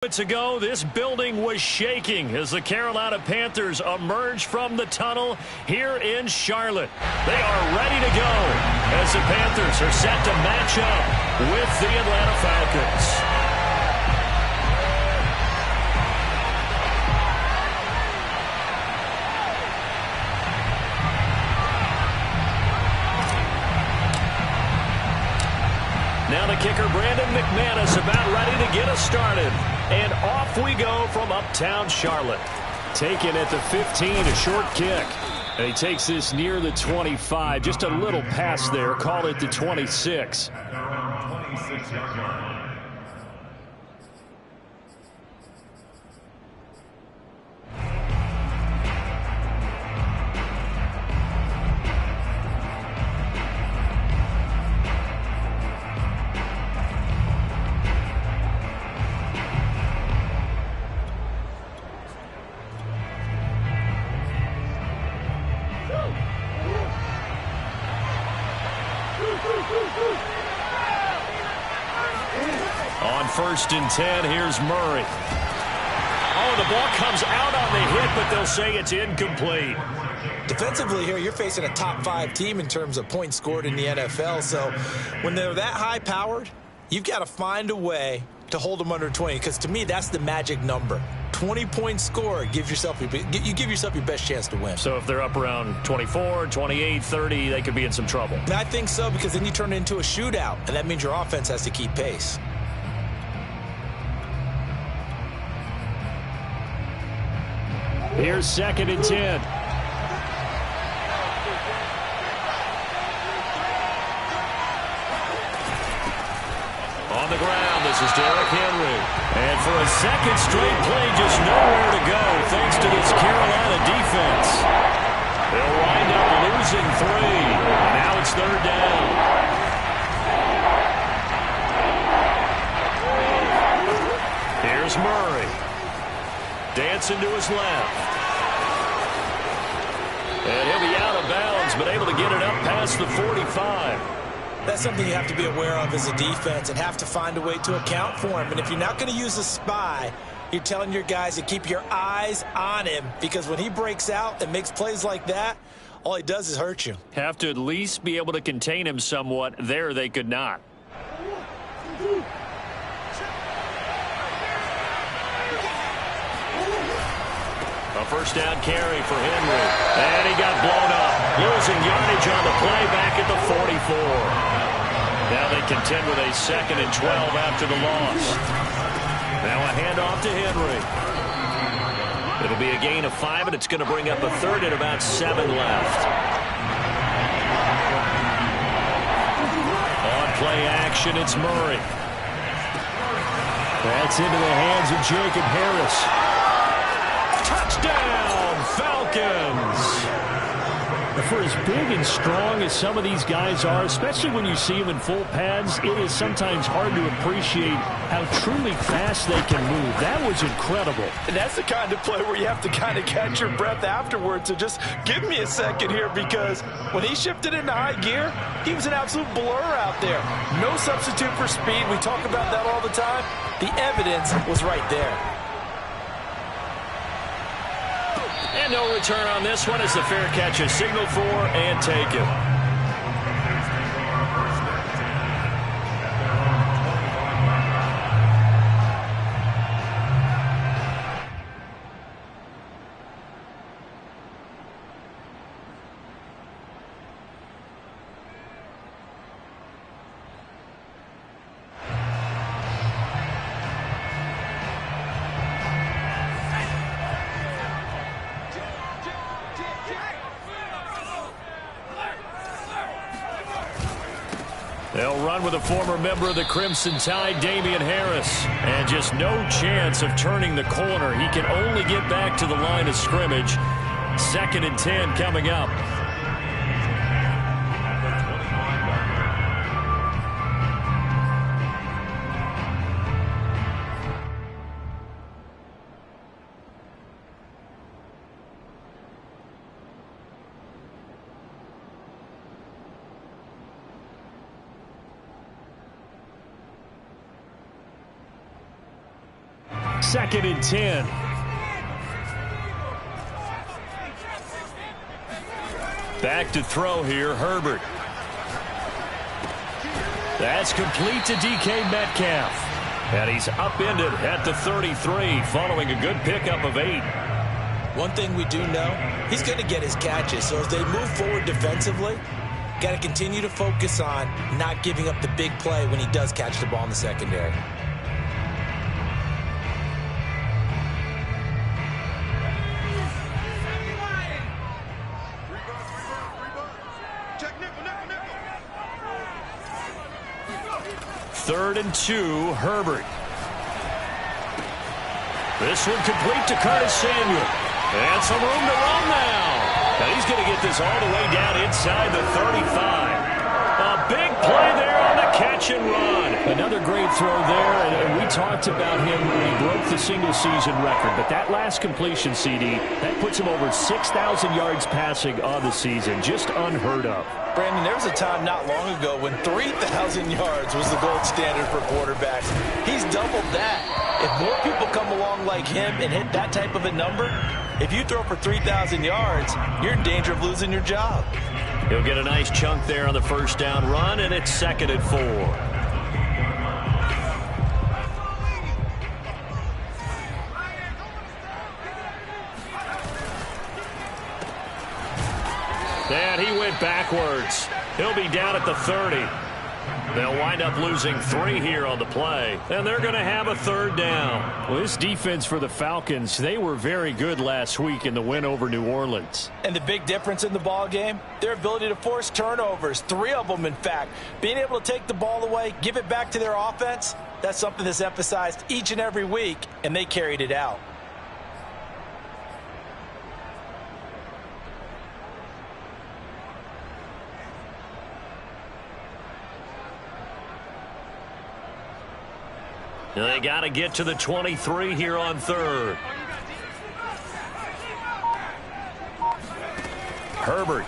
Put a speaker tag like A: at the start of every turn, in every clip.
A: Minutes ago, this building was shaking as the Carolina Panthers emerge from the tunnel here in Charlotte. They are ready to go as the Panthers are set to match up with the Atlanta Falcons. Now the kicker, Brandon McManus, about ready to get us started. And off we go from uptown Charlotte. Taken at the 15, a short kick. And he takes this near the 25. Just a little pass there. Call it the 26. On 1st and 10, here's Murray. Oh, the ball comes out on the hit, but they'll say it's incomplete.
B: Defensively here, you're facing a top 5 team in terms of points scored in the NFL. So when they're that high-powered, you've got to find a way to hold them under 20, because to me, that's the magic number. 20-point score, you give yourself your best chance to win.
A: So if they're up around 24, 28, 30, they could be in some trouble.
B: And I think so, because then you turn it into a shootout, and that means your offense has to keep pace.
A: Here's 2nd and 10. On the ground, this is Derrick Henry. And for a second straight play, just nowhere to go thanks to this Carolina defense. They'll wind up losing 3. And now it's 3rd down. Here's Murray. Dancing to his left. And he'll be out of bounds, but able to get it up past the 45.
B: That's something you have to be aware of as a defense and have to find a way to account for him. And if you're not going to use a spy, you're telling your guys to keep your eyes on him, because when he breaks out and makes plays like that, all he does is hurt you.
A: Have to at least be able to contain him somewhat. There they could not. A 1st down carry for Henry. And he got blown up. Losing yardage on the play back at the 44. Now they contend with a 2nd and 12 after the loss. Now a handoff to Henry. It'll be a gain of 5, and it's going to bring up a 3rd and about 7 left. On play action, it's Murray. That's into the hands of Jacob Harris. Touchdown, Falcons! For as big and strong as some of these guys are, especially when you see them in full pads, it is sometimes hard to appreciate how truly fast they can move. That was incredible.
C: And that's the kind of play where you have to kind of catch your breath afterwards. So just give me a second here, because when he shifted into high gear, he was an absolute blur out there. No substitute for speed. We talk about that all the time. The evidence was right there.
A: And no return on this one as the fair catch is signaled for and taken. They'll run with a former member of the Crimson Tide, Damian Harris. And just no chance of turning the corner. He can only get back to the line of scrimmage. 2nd and 10 coming up. 2nd and 10. Back to throw here, Herbert. That's complete to DK Metcalf. And he's upended at the 33 following a good pickup of 8.
B: One thing we do know, he's going to get his catches. So as they move forward defensively, got to continue to focus on not giving up the big play when he does catch the ball in the secondary.
A: Third and 2, Herbert. This one complete to Curtis Samuel. And some room to run now. And he's going to get this all the way down inside the 35. A big play there on the catch and run. Another great throw there, and we talked about him when he broke the single-season record. But that last completion, CD, that puts him over 6,000 yards passing on the season. Just unheard of.
C: Brandon, there was a time not long ago when 3,000 yards was the gold standard for quarterbacks. He's doubled that. If more people come along like him and hit that type of a number, if you throw for 3,000 yards, you're in danger of losing your job.
A: He'll get a nice chunk there on the first down run, and it's 2nd and 4. And he went backwards. He'll be down at the 30. They'll wind up losing 3 here on the play, and they're going to have a 3rd down. Well, this defense for the Falcons, they were very good last week in the win over New Orleans.
C: And the big difference in the ball game, their ability to force turnovers, 3 of them, in fact. Being able to take the ball away, give it back to their offense, that's something that's emphasized each and every week, and they carried it out.
A: They got to get to the 23 here on 3rd. Herbert.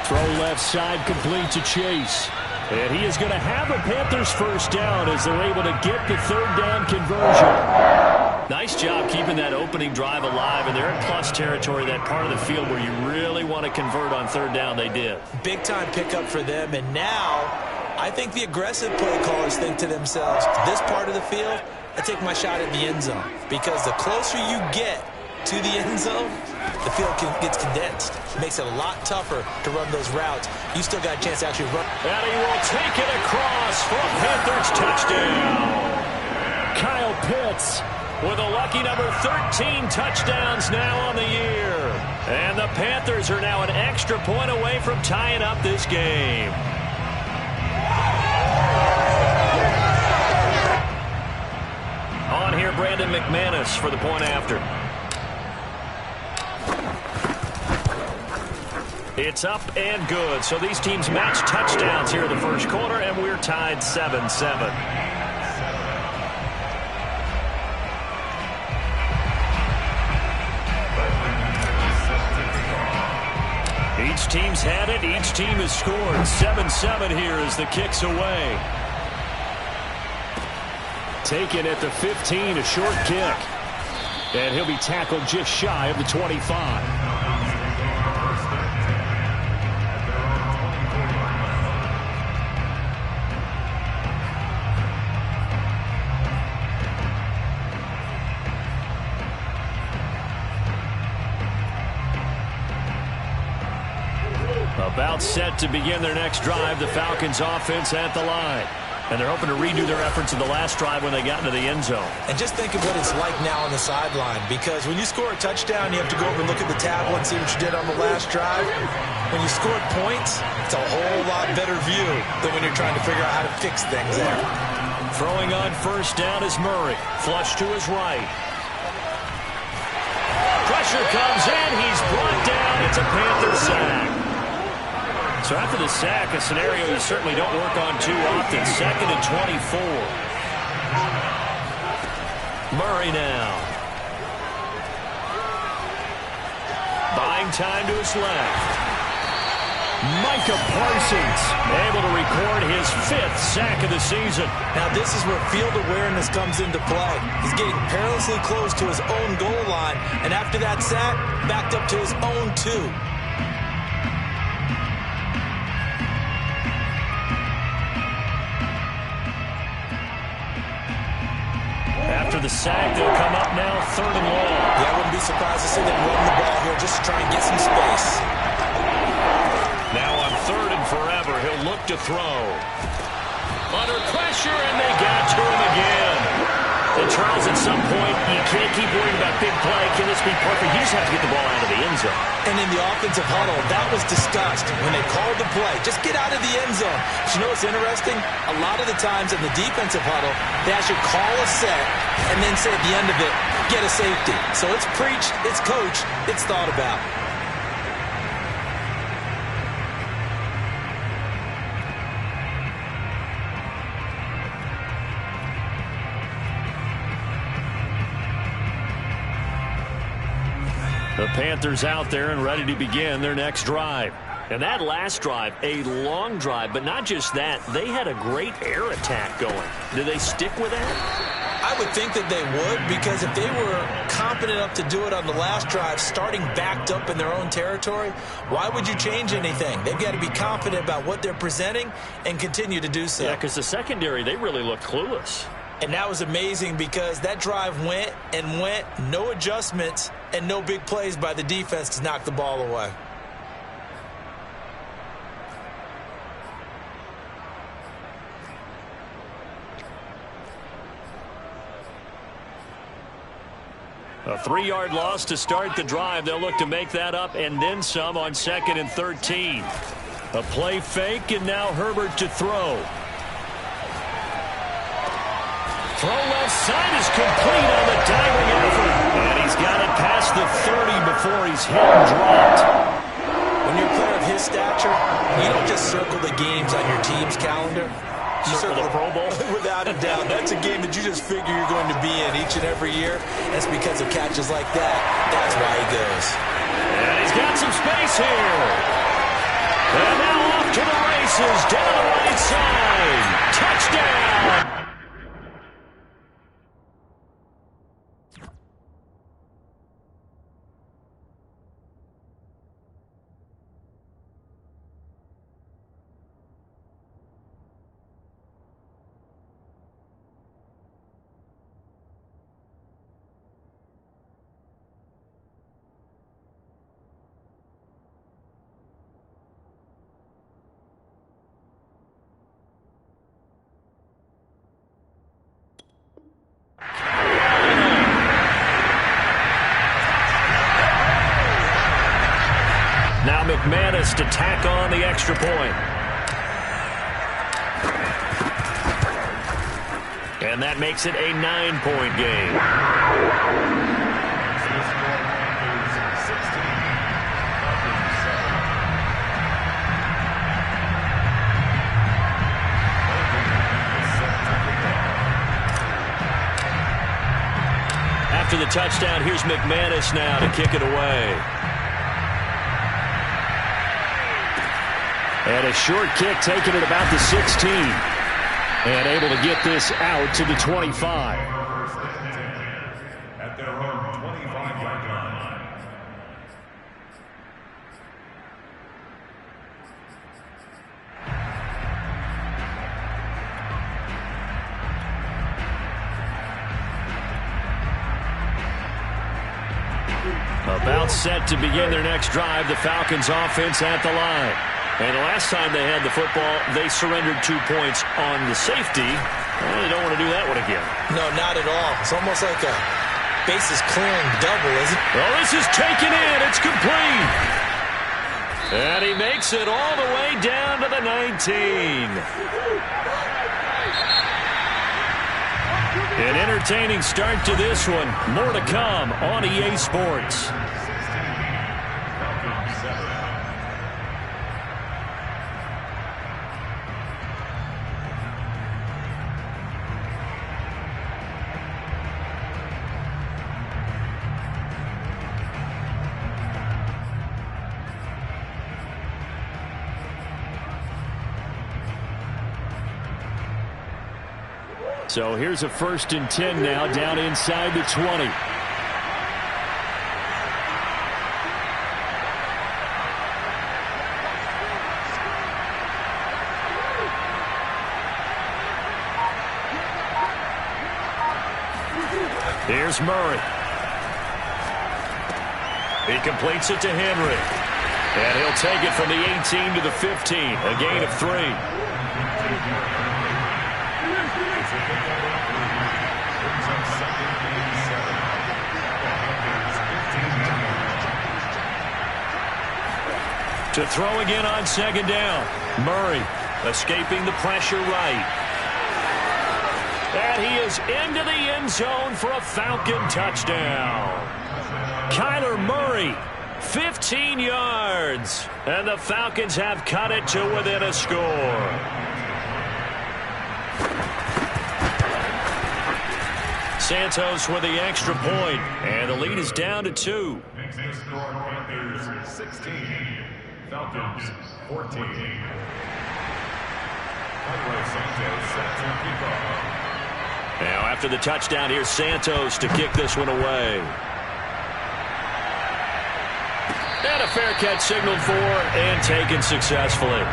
A: Throw left side complete to Chase. And he is going to have a Panthers first down as they're able to get the 3rd down conversion. Nice job keeping that opening drive alive, and they're in plus territory, that part of the field where you really want to convert on 3rd down. They did.
B: Big time pickup for them, and now I think the aggressive play callers think to themselves, this part of the field, I take my shot at the end zone. Because the closer you get to the end zone, the field gets condensed. It makes it a lot tougher to run those routes. You still got a chance to actually run.
A: And he will take it across for a Panthers touchdown. Kyle Pitts with a lucky number 13 touchdowns now on the year. And the Panthers are now an extra point away from tying up this game. On here, Brandon McManus for the point after. It's up and good. So these teams match touchdowns here in the first quarter, and we're tied 7-7. Each team's had it. Each team has scored. 7-7 here as the kick's away. Taken at the 15, a short kick. And he'll be tackled just shy of the 25. About set to begin their next drive, the Falcons offense at the line. And they're hoping to redo their efforts in the last drive when they got into the end zone.
B: And just think of what it's like now on the sideline, because when you score a touchdown, you have to go over and look at the tablet and see what you did on the last drive. When you scored points, it's a whole lot better view than when you're trying to figure out how to fix things there.
A: Throwing on first down is Murray. Flush to his right. Pressure comes in. He's brought down. It's a Panther sack. So after the sack, a scenario you certainly don't work on too often. 2nd and 24. Murray now. Buying time to his left. Micah Parsons able to record his 5th sack of the season.
B: Now this is where field awareness comes into play. He's getting perilously close to his own goal line, and after that sack, backed up to his own 2.
A: After the sack, they'll come up now 3rd and long.
B: Yeah, I wouldn't be surprised to see them run the ball here just to try and get some space.
A: Now on 3rd and forever, he'll look to throw. Under pressure, and they got to him again. And Charles, at some point, you can't keep worrying about big play. Can this be perfect? You just have to get the ball out of the end zone.
B: And in the offensive huddle, that was discussed when they called the play. Just get out of the end zone. But you know what's interesting? A lot of the times in the defensive huddle, they actually call a set and then say at the end of it, get a safety. So it's preached, it's coached, it's thought about.
A: The Panthers out there and ready to begin their next drive. And that last drive, a long drive, but not just that. They had a great air attack going. Do they stick with that?
B: I would think that they would, because if they were confident enough to do it on the last drive, starting backed up in their own territory, why would you change anything? They've got to be confident about what they're presenting and continue to do so.
A: Yeah, because the secondary, they really look clueless.
B: And that was amazing because that drive went and went, no adjustments, and no big plays by the defense to knock the ball away.
A: A 3-yard loss to start the drive. They'll look to make that up and then some on 2nd and 13. A play fake, and now Herbert to throw. Throw left side is complete on the diving effort. And he's got it past the 30 before he's hit and dropped.
B: When you're a player of his stature, you don't just circle the games on your team's calendar. You
A: circle the Pro Bowl?
B: Without a doubt. That's a game that you just figure you're going to be in each and every year. That's because of catches like that. That's why he goes.
A: And he's got some space here. And now off to the races down the right side. Touchdown. Now McManus to tack on the extra point. And that makes it a 9-point game. After the touchdown, here's McManus now to kick it away. And a short kick taken at about the 16. And able to get this out to the 25.
D: At their own 25-yard line.
A: About set to begin their next drive, the Falcons offense at the line. And the last time they had the football, they surrendered 2 points on the safety. Well, they don't want to do that one again.
B: No, not at all. It's almost like a bases clearing double, isn't it?
A: Well, this is taken in. It's complete. And he makes it all the way down to the 19. An entertaining start to this one. More to come on EA Sports. So here's a 1st and 10 now, down inside the 20. Here's Murray. He completes it to Henry. And he'll take it from the 18 to the 15. A gain of 3. To throw again on 2nd down. Murray escaping the pressure right. And he is into the end zone for a Falcon touchdown. Kyler Murray, 15 yards. And the Falcons have cut it to within a score. Santos with the extra point. And the lead is down to 2.
D: Next score, Panthers 16, Falcons 14. Santos set to kick off.
A: Now after the touchdown, here's Santos to kick this one away. And a fair catch signaled for and taken successfully.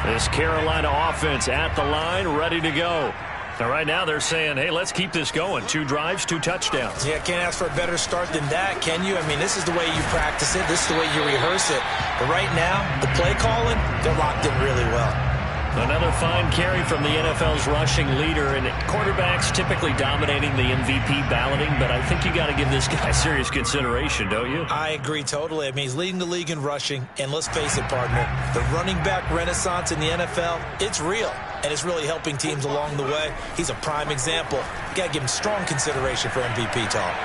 A: This Carolina offense at the line, ready to go. Now, right now they're saying, hey, let's keep this going. 2 drives, 2 touchdowns.
B: Yeah, can't ask for a better start than that, can you? I mean, this is the way you practice it. This is the way you rehearse it. But right now, the play calling, they're locked in really well.
A: Another fine carry from the NFL's rushing leader, and quarterbacks typically dominating the MVP balloting, but I think you got to give this guy serious consideration, don't you?
B: I agree totally. I mean, he's leading the league in rushing, and let's face it, partner, the running back renaissance in the NFL, it's real, and it's really helping teams along the way. He's a prime example. You got to give him strong consideration for MVP talk.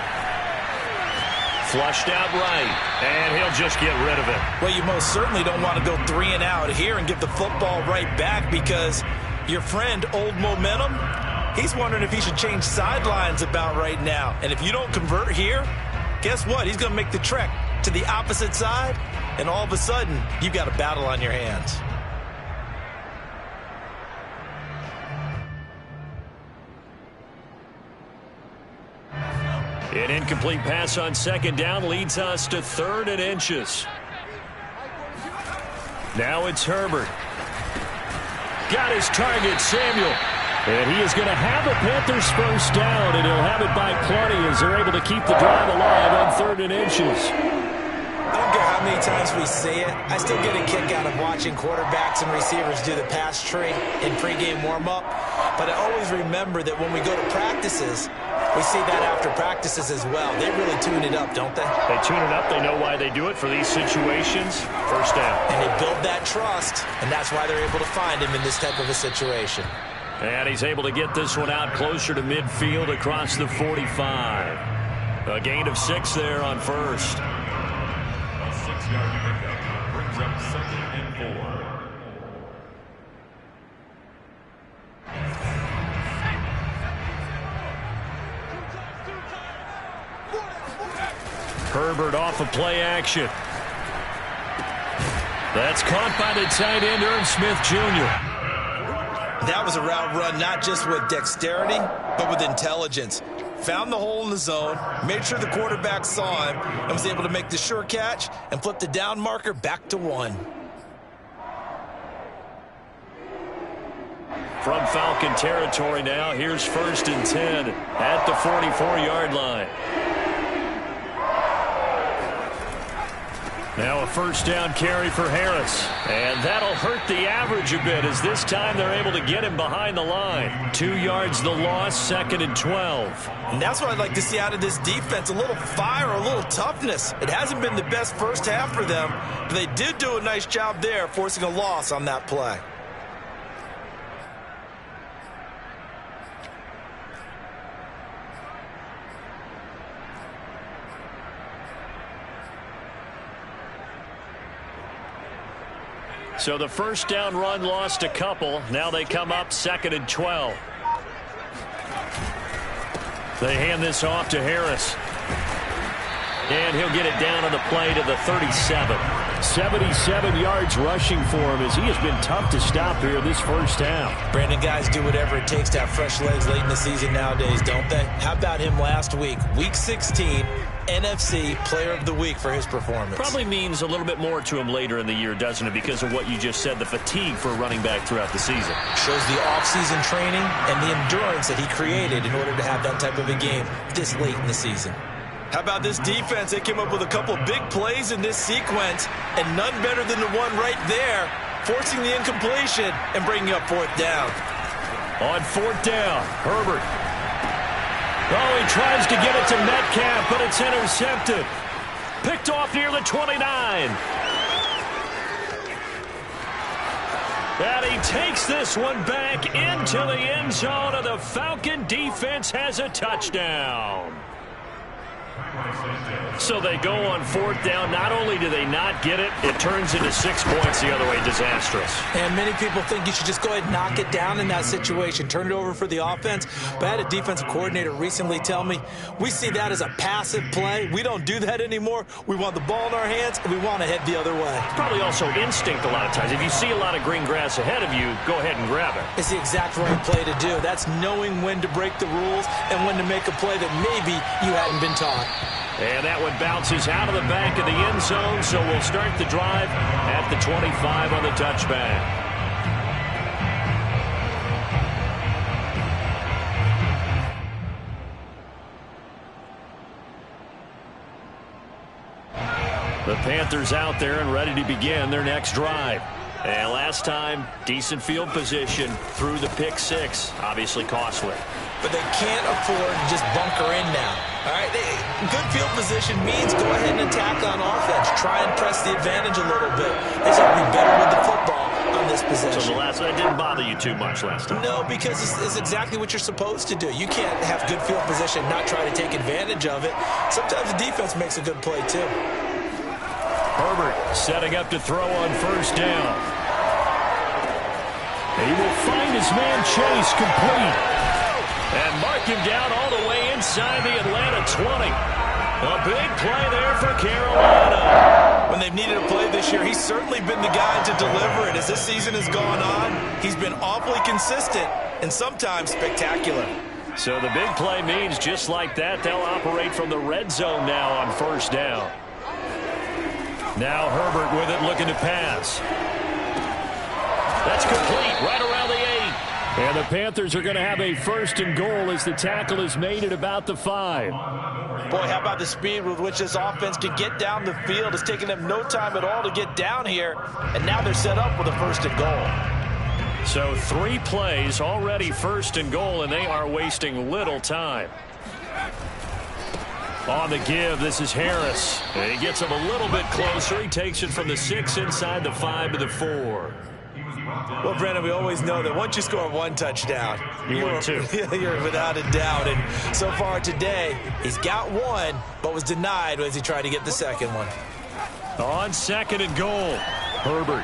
A: Flushed out right, and he'll just get rid of it.
B: Well, you most certainly don't want to go 3 and out here and give the football right back, because your friend, Old Momentum, he's wondering if he should change sidelines about right now. And if you don't convert here, guess what? He's going to make the trek to the opposite side, and all of a sudden, you've got a battle on your hands.
A: An incomplete pass on 2nd down leads us to 3rd and inches. Now it's Herbert. Got his target, Samuel. And he is going to have a Panthers 1st down, and he'll have it by plenty as they're able to keep the drive alive on 3rd and inches.
B: I don't care how many times we see it, I still get a kick out of watching quarterbacks and receivers do the pass tree in pregame warm-up. But I always remember that when we go to practices, we see that after practices as well. They really tune it up, don't they?
A: They tune it up. They know why they do it for these situations. 1st down.
B: And they build that trust, and that's why they're able to find him in this type of a situation.
A: And he's able to get this one out closer to midfield across the 45. A gain of 6 there on 1st.
D: A 6-yard pickup brings up 2nd and 4.
A: Herbert off of play action. That's caught by the tight end, Irv Smith Jr.
B: That was a route run not just with dexterity, but with intelligence. Found the hole in the zone, made sure the quarterback saw him, and was able to make the sure catch and flip the down marker back to 1.
A: From Falcon territory now, here's 1st and 10 at the 44-yard line. Now a 1st down carry for Harris. And that'll hurt the average a bit, as this time they're able to get him behind the line. 2 yards the loss, 2nd and 12.
B: And that's what I'd like to see out of this defense, a little fire, a little toughness. It hasn't been the best first half for them, but they did do a nice job there, forcing a loss on that play.
A: So the 1st down run lost a couple. Now they come up 2nd and 12. They hand this off to Harris. And he'll get it down on the play to the 37. 77 yards rushing for him as he has been tough to stop here this first half.
B: Brandon, guys do whatever it takes to have fresh legs late in the season nowadays, don't they? How about him last week? Week 16, NFC Player of the Week for his performance.
A: Probably means a little bit more to him later in the year, doesn't it? Because of what you just said, the fatigue for a running back throughout the season.
B: Shows the offseason training and the endurance that he created in order to have that type of a game this late in the season.
C: How about this defense? They came up with a couple big plays in this sequence, and none better than the one right there, forcing the incompletion and bringing up fourth down.
A: On fourth down, Herbert. Oh, he tries to get it to Metcalf, but it's intercepted. Picked off near the 29. And he takes this one back into the end zone, and the Falcon defense has a touchdown. So they go on fourth down. Not only do they not get it, it turns into 6 points the other way. Disastrous.
B: And many people think you should just go ahead and knock it down in that situation. Turn it over for the offense. But I had a defensive coordinator recently tell me, we see that as a passive play. We don't do that anymore. We want the ball in our hands, and we want to head the other way.
A: Probably also instinct a lot of times. If you see a lot of green grass ahead of you, go ahead and grab it.
B: It's the exact right play to do. That's knowing when to break the rules and when to make a play that maybe you hadn't been taught.
A: And that one bounces out of the back of the end zone, so we'll start the drive at the 25 on the touchback. The Panthers out there and ready to begin their next drive. And last time, decent field position through the pick six. Obviously costly.
B: But they can't afford to just bunker in now. All right, good field position means go ahead and attack on offense. Try and press the advantage a little bit. They should be better with the football on this possession.
A: So that didn't bother you too much last time?
B: No, because it's exactly what you're supposed to do. You can't have good field position and not try to take advantage of it. Sometimes the defense makes a good play too.
A: Herbert setting up to throw on first down. He will find his man Chase complete. And mark him down all the way inside the Atlanta 20. A big play there for Carolina.
C: When they've needed a play this year, he's certainly been the guy to deliver it. As this season has gone on, he's been awfully consistent and sometimes spectacular.
A: So the big play means just like that, they'll operate from the red zone now on first down. Now Herbert with it looking to pass. That's complete right around the 8. And the Panthers are going to have a first and goal as the tackle is made at about the 5.
C: Boy, how about the speed with which this offense can get down the field. It's taken them no time at all to get down here. And now they're set up with a first and goal.
A: So 3 plays already first and goal, and they are wasting little time. On the give, this is Harris. And he gets him a little bit closer. He takes it from the 6 inside the 5 to the 4.
C: Well, Brandon, we always know that once you score one touchdown,
A: you're 2.
C: You're without a doubt. And so far today, he's got one, but was denied as he tried to get the second one.
A: On second and goal, Herbert.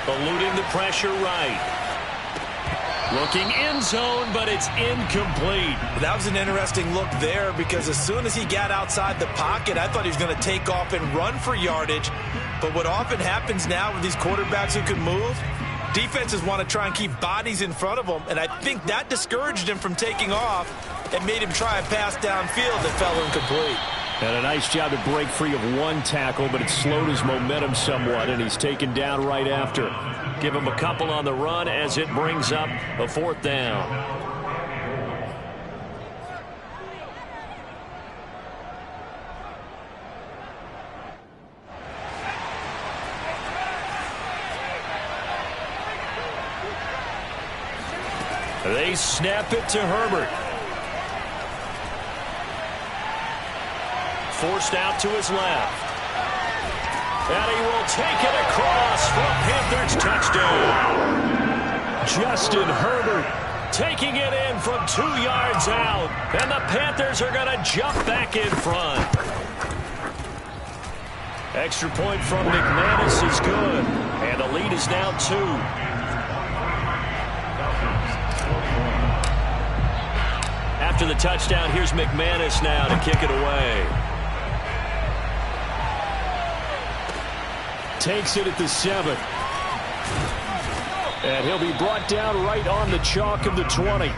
A: Eluding the pressure right. Looking end zone, but it's incomplete.
C: That was an interesting look there because as soon as he got outside the pocket, I thought he was going to take off and run for yardage. But what often happens now with these quarterbacks who can move, defenses want to try and keep bodies in front of them, and I think that discouraged him from taking off and made him try a pass downfield that fell incomplete.
A: And a nice job to break free of one tackle, but it slowed his momentum somewhat, and he's taken down right after. Give him a couple on the run as it brings up a fourth down. They snap it to Herbert. Forced out to his left. And he will take it across for a Panthers touchdown. Justin Herbert taking it in from 2 yards out. And the Panthers are going to jump back in front. Extra point from McManus is good. And the lead is now 2. after the touchdown. Here's McManus now to kick it away.
E: Takes it at the 7. And he'll be brought down right on the chalk of the 20.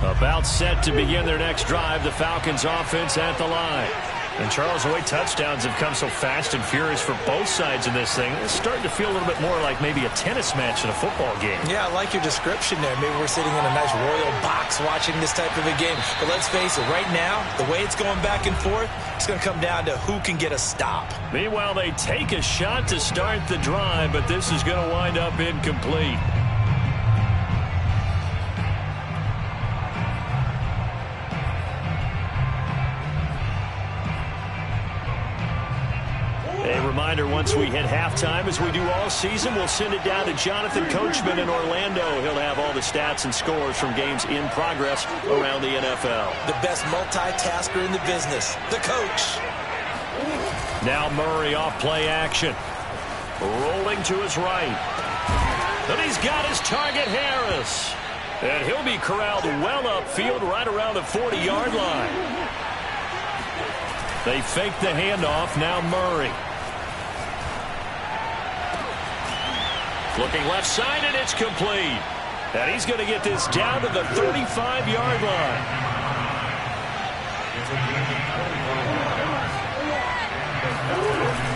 A: About set to begin their next drive. The Falcons offense at the line. And Charles, the way touchdowns have come so fast and furious for both sides in this thing, it's starting to feel a little bit more like maybe a tennis match in a football game.
B: Yeah, I like your description there. Maybe we're sitting in a nice royal box watching this type of a game. But let's face it, right now, the way it's going back and forth, it's going to come down to who can get a stop.
A: Meanwhile, they take a shot to start the drive, but this is going to wind up incomplete. A reminder, once we hit halftime, as we do all season, we'll send it down to Jonathan Coachman in Orlando. He'll have all the stats and scores from games in progress around the NFL.
B: The best multitasker in the business, the coach.
A: Now Murray off play action. Rolling to his right. And he's got his target, Harris. And he'll be corralled well upfield right around the 40-yard line. They fake the handoff. Now Murray. Looking left side, and it's complete. And he's going to get this down to the 35-yard line.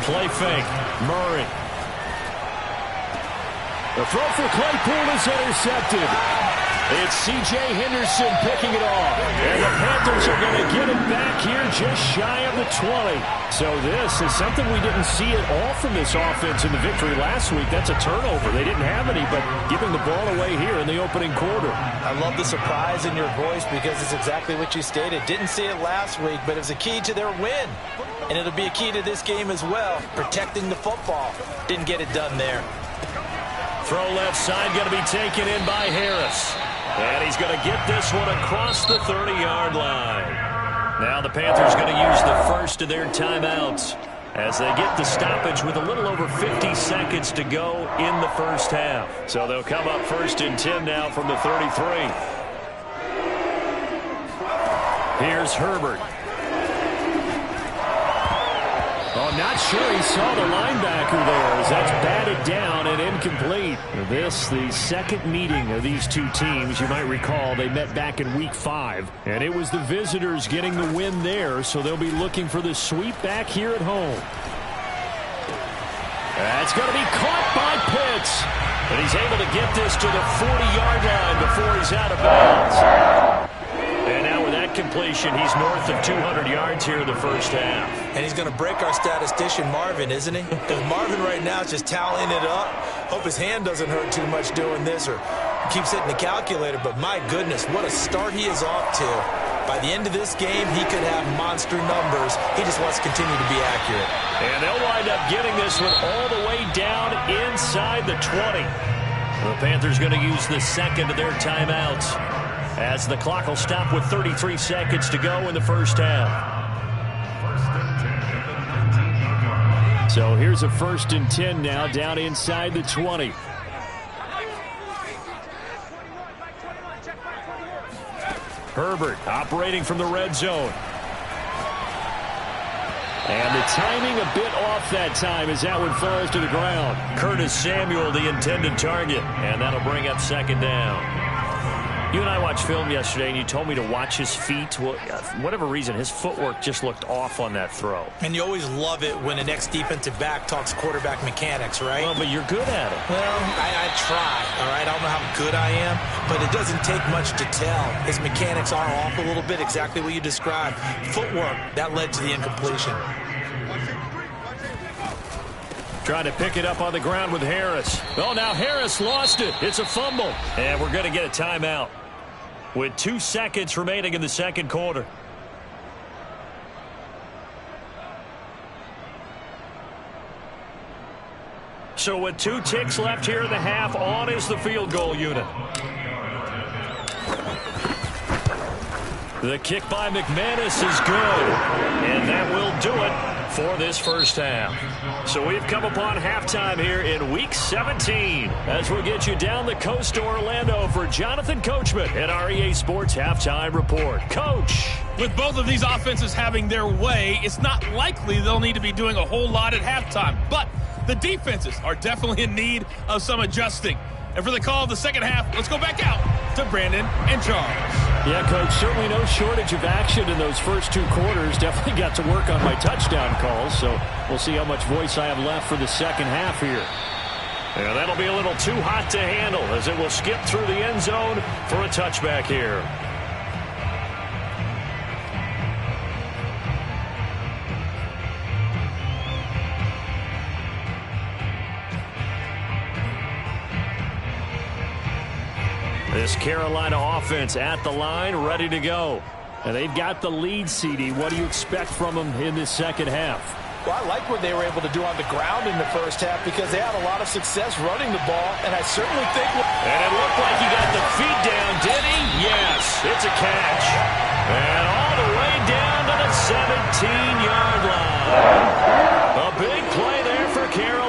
A: Play fake. Murray.
E: The throw for Claypool is intercepted. It's C.J. Henderson picking it off. And the Panthers are going to get it back here just shy of the 20. So this is something we didn't see at all from this offense in the victory last week. That's a turnover. They didn't have any, but giving the ball away here in the opening quarter.
B: I love the surprise in your voice because it's exactly what you stated. Didn't see it last week, but it was a key to their win. And it'll be a key to this game as well, protecting the football. Didn't get it done there.
A: Throw left side, going to be taken in by Harris. And he's going to get this one across the 30-yard line. Now the Panthers going to use the first of their timeouts as they get the stoppage with a little over 50 seconds to go in the first half. So they'll come up 1st and 10 now from the 33. Here's Herbert.
E: Oh, not sure he saw the linebacker there as that's batted down and incomplete. This, the second meeting of these two teams. You might recall they met back in Week 5, and it was the visitors getting the win there, so they'll be looking for the sweep back here at home. That's going to be caught by Pitts.
A: And he's able to get this to the 40-yard line before he's out of bounds. And now with that completion, he's north of 200 yards here in the first half.
B: And he's going to break our statistician, Marvin, isn't he? Because Marvin right now is just tallying it up. Hope his hand doesn't hurt too much doing this or keeps hitting the calculator. But my goodness, what a start he is off to. By the end of this game, he could have monster numbers. He just wants to continue to be accurate.
A: And they'll wind up getting this one all the way down inside the 20. The Panthers going to use the second of their timeouts, as the clock will stop with 33 seconds to go in the first half.
E: So here's a 1st and 10 now down inside the 20.
A: Herbert operating from the red zone.
E: And the timing a bit off that time as that one falls to the ground.
A: Curtis Samuel, the intended target, and that'll bring up 2nd down. You and I watched film yesterday, and you told me to watch his feet. Well, for whatever reason, his footwork just looked off on that throw.
B: And you always love it when an ex-defensive back talks quarterback mechanics, right?
A: Well, but you're good at it.
B: Well, I try, all right? I don't know how good I am, but it doesn't take much to tell. His mechanics are off a little bit, exactly what you described. Footwork, that led to the incompletion.
A: Trying to pick it up on the ground with Harris. Oh, now Harris lost it. It's a fumble. And we're going to get a timeout with 2 seconds remaining in the second quarter. So with 2 ticks left here in the half, on is the field goal unit. The kick by McManus is good. for this first half. So we've come upon halftime here in Week 17 as we'll get you down the coast to Orlando for Jonathan Coachman at our EA Sports Halftime Report. Coach.
F: With both of these offenses having their way, it's not likely they'll need to be doing a whole lot at halftime. But the defenses are definitely in need of some adjusting. And for the call of the second half, let's go back out to Brandon and Charles.
E: Yeah, Coach, certainly no shortage of action in those first two quarters. Definitely got to work on my touchdown calls, so we'll see how much voice I have left for the second half here.
A: Yeah, that'll be a little too hot to handle as it will skip through the end zone for a touchback here. This Carolina offense at the line, ready to go.
E: And they've got the lead, CD. What do you expect from them in this second half?
C: Well, I like what they were able to do on the ground in the first half because they had a lot of success running the ball, and I certainly think...
A: And it looked like he got the feet down, did he? Yes, it's a catch. And all the way down to the 17-yard line. A big play there for Carolina.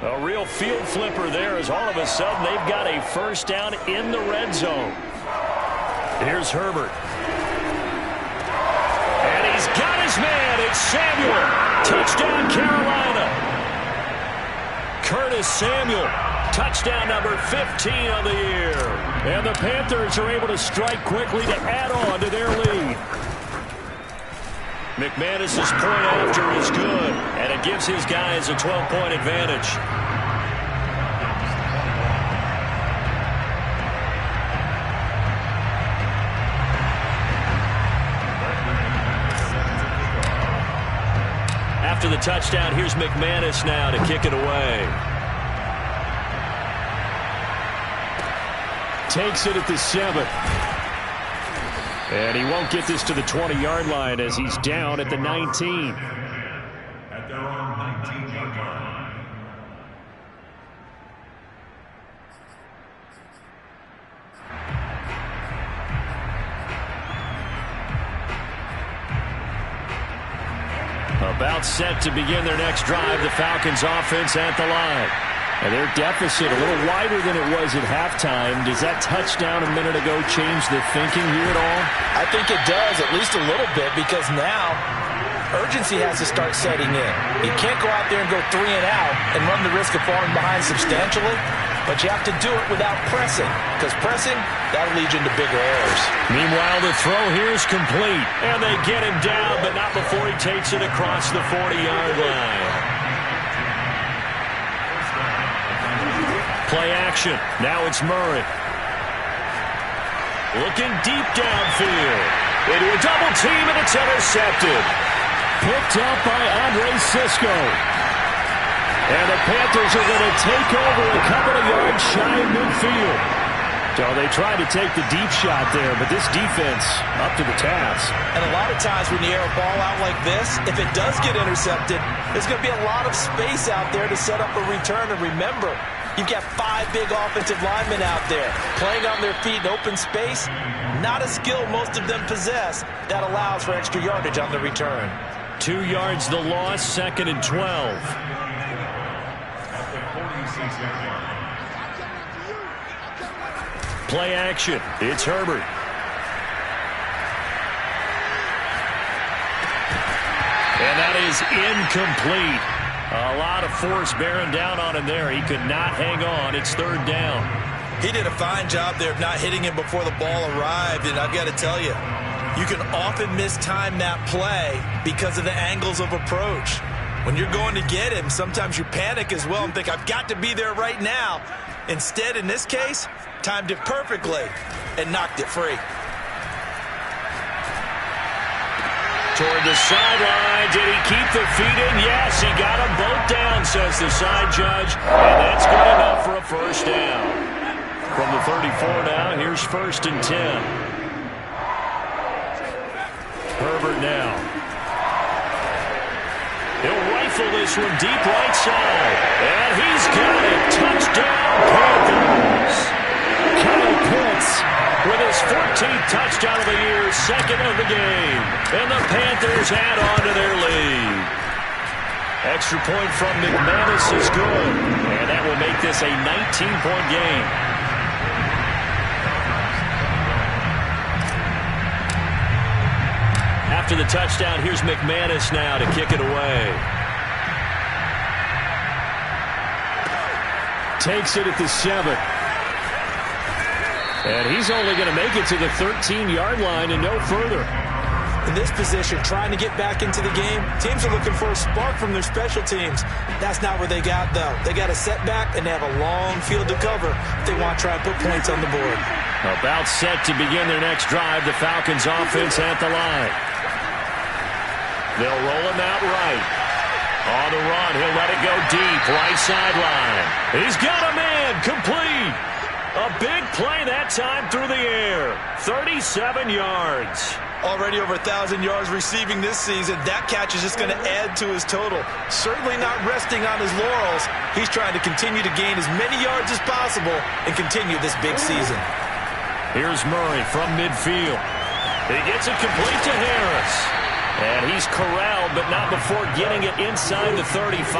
A: A real field flipper there as all of a sudden they've got a first down in the red zone. Here's Herbert. And he's got his man. It's Samuel. Touchdown, Carolina. Curtis Samuel. Touchdown number 15 on the year.
E: And the Panthers are able to strike quickly to add on to their lead.
A: McManus's point after is good, and it gives his guys a 12-point advantage. After the touchdown, here's McManus now to kick it away.
E: Takes it at the 7. And he won't get this to the 20-yard line as he's down at the 19.
D: At their own 19-yard line.
A: About set to begin their next drive, the Falcons offense at the line.
E: And their deficit a little wider than it was at halftime. Does that touchdown a minute ago change the thinking here at all?
C: I think it does, at least a little bit, because now urgency has to start setting in. You can't go out there and go 3 and out and run the risk of falling behind substantially, but you have to do it without pressing, because pressing, that'll lead you into bigger errors.
A: Meanwhile, the throw here is complete, and they get him down, but not before he takes it across the 40-yard line. Play action. Now it's Murray. Looking deep downfield. Into a double team, and it's intercepted.
E: Picked up by Andre Cisco. And the Panthers are going to take over a couple of yards shy of midfield. So they tried to take the deep shot there, but this defense up to the task.
C: And a lot of times when you air a ball out like this, if it does get intercepted, there's going to be a lot of space out there to set up a return. And remember, you've got 5 big offensive linemen out there playing on their feet in open space. Not a skill most of them possess that allows for extra yardage on the return.
A: 2 yards the loss, 2nd and 12.
D: At the 46-yard line.
A: Play action. It's Herbert. And that is incomplete. A lot of force bearing down on him there. He could not hang on. It's 3rd down.
B: He did a fine job there of not hitting him before the ball arrived, and I've got to tell you, you can often mistime that play because of the angles of approach. When you're going to get him, sometimes you panic as well and think, I've got to be there right now. Instead, in this case, timed it perfectly and knocked it free.
A: Toward the sideline. Did he keep the feet in? Yes, he got them both down, says the side judge. And that's good enough for a first down. From the 34 now, here's 1st and 10. Herbert now. He'll rifle this one deep right side. And he's got it. Touchdown, Panthers.
E: Kyle Pitts
A: touchdown of the year, second of the game. And the Panthers add on to their lead. Extra point from McManus is good. And that will make this a 19-point game. After the touchdown, here's McManus now to kick it away.
E: Takes it at the 7. And he's only going to make it to the 13-yard line and no further.
B: In this position, trying to get back into the game, teams are looking for a spark from their special teams. That's not what they got, though. They got a setback, and they have a long field to cover if they want to try and put points on the board.
A: About set to begin their next drive, the Falcons offense at the line. They'll roll him out right. On the run, he'll let it go deep, right sideline. He's got a man, complete. A big play that time through the air. 37 yards.
C: Already over 1,000 yards receiving this season. That catch is just going to add to his total. Certainly not resting on his laurels. He's trying to continue to gain as many yards as possible and continue this big season.
A: Here's Murray from midfield. He gets it complete to Harris. And he's corralled, but not before getting it inside the 35.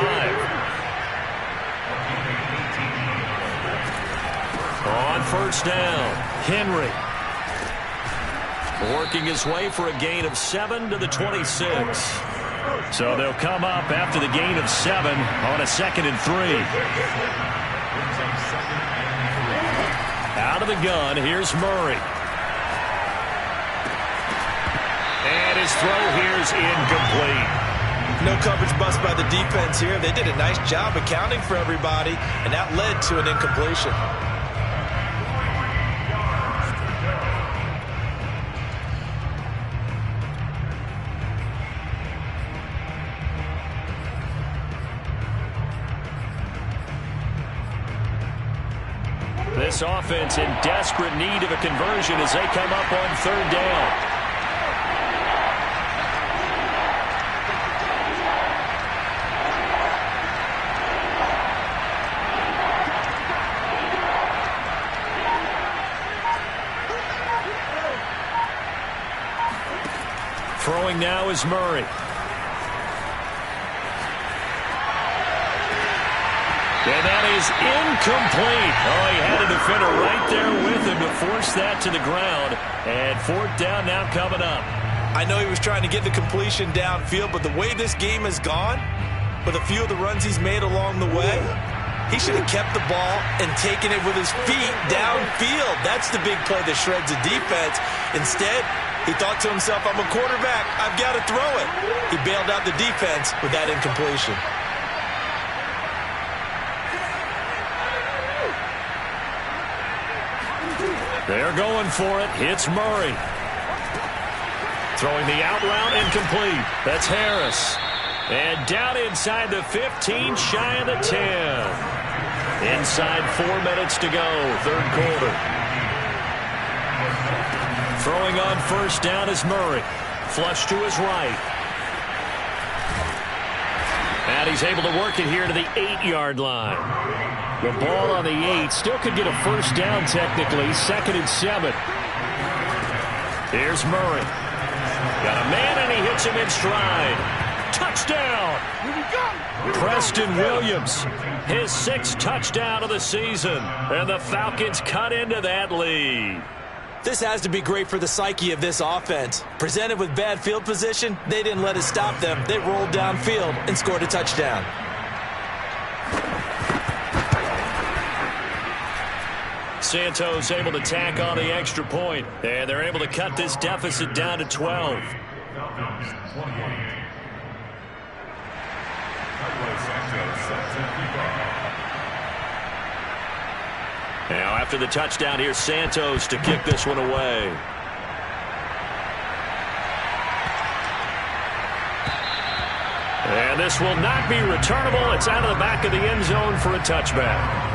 A: On first down, Henry. Working his way for a gain of 7 to the 26. So they'll come up after the gain of 7 on a 2nd and 3. Out of the gun, here's Murray. And his throw here is incomplete.
C: No coverage bust by the defense here. They did a nice job accounting for everybody, and that led to an incompletion.
A: This offense in desperate need of a conversion as they come up on 3rd down. Throwing now is Murray. And that is incomplete. Oh, he had a defender right there with him to force that to the ground. And 4th down now coming up.
C: I know he was trying to get the completion downfield, but the way this game has gone, with a few of the runs he's made along the way, he should have kept the ball and taken it with his feet downfield. That's the big play that shreds the defense. Instead, he thought to himself, I'm a quarterback. I've got to throw it. He bailed out the defense with that incompletion.
A: They're going for it. It's Murray. Throwing the out route incomplete. That's Harris. And down inside the 15, shy of the 10. Inside 4 minutes to go, 3rd quarter. Throwing on first down is Murray. Flush to his right. And he's able to work it here to the 8-yard line. The ball on the 8 still could get a first down technically. 2nd and 7. Here's Murray. Got a man and he hits him in stride. Touchdown! Preston Williams. His 6th touchdown of the season. And the Falcons cut into that lead.
B: This has to be great for the psyche of this offense. Presented with bad field position, they didn't let it stop them. They rolled downfield and scored a touchdown.
A: Santos able to tack on the extra point, and they're able to cut this deficit down to 12. Now after the touchdown, here's Santos to kick this one away. And this will not be returnable. It's out of the back of the end zone for a touchback.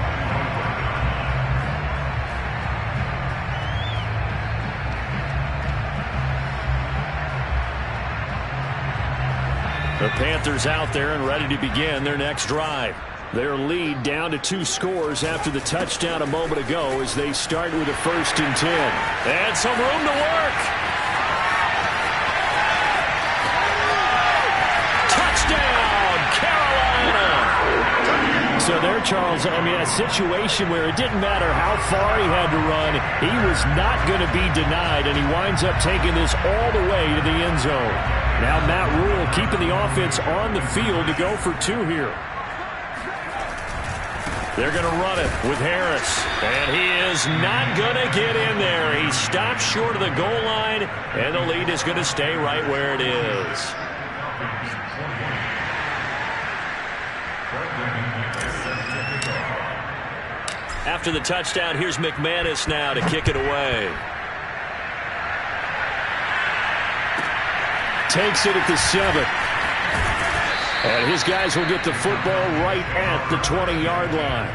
A: The Panthers out there and ready to begin their next drive.
E: Their lead down to 2 scores after the touchdown a moment ago as they start with a 1st and 10.
A: And some room to work. Touchdown, Carolina.
E: So there, Charles, I mean, a situation where it didn't matter how far he had to run, he was not going to be denied, and he winds up taking this all the way to the end zone. Now Matt Rule keeping the offense on the field to go for 2 here.
A: They're going to run it with Harris, and he is not going to get in there. He stopped short of the goal line, and the lead is going to stay right where it is. After the touchdown, here's McManus now to kick it away.
E: Takes it at the 7. And his guys will get the football right at the 20-yard line.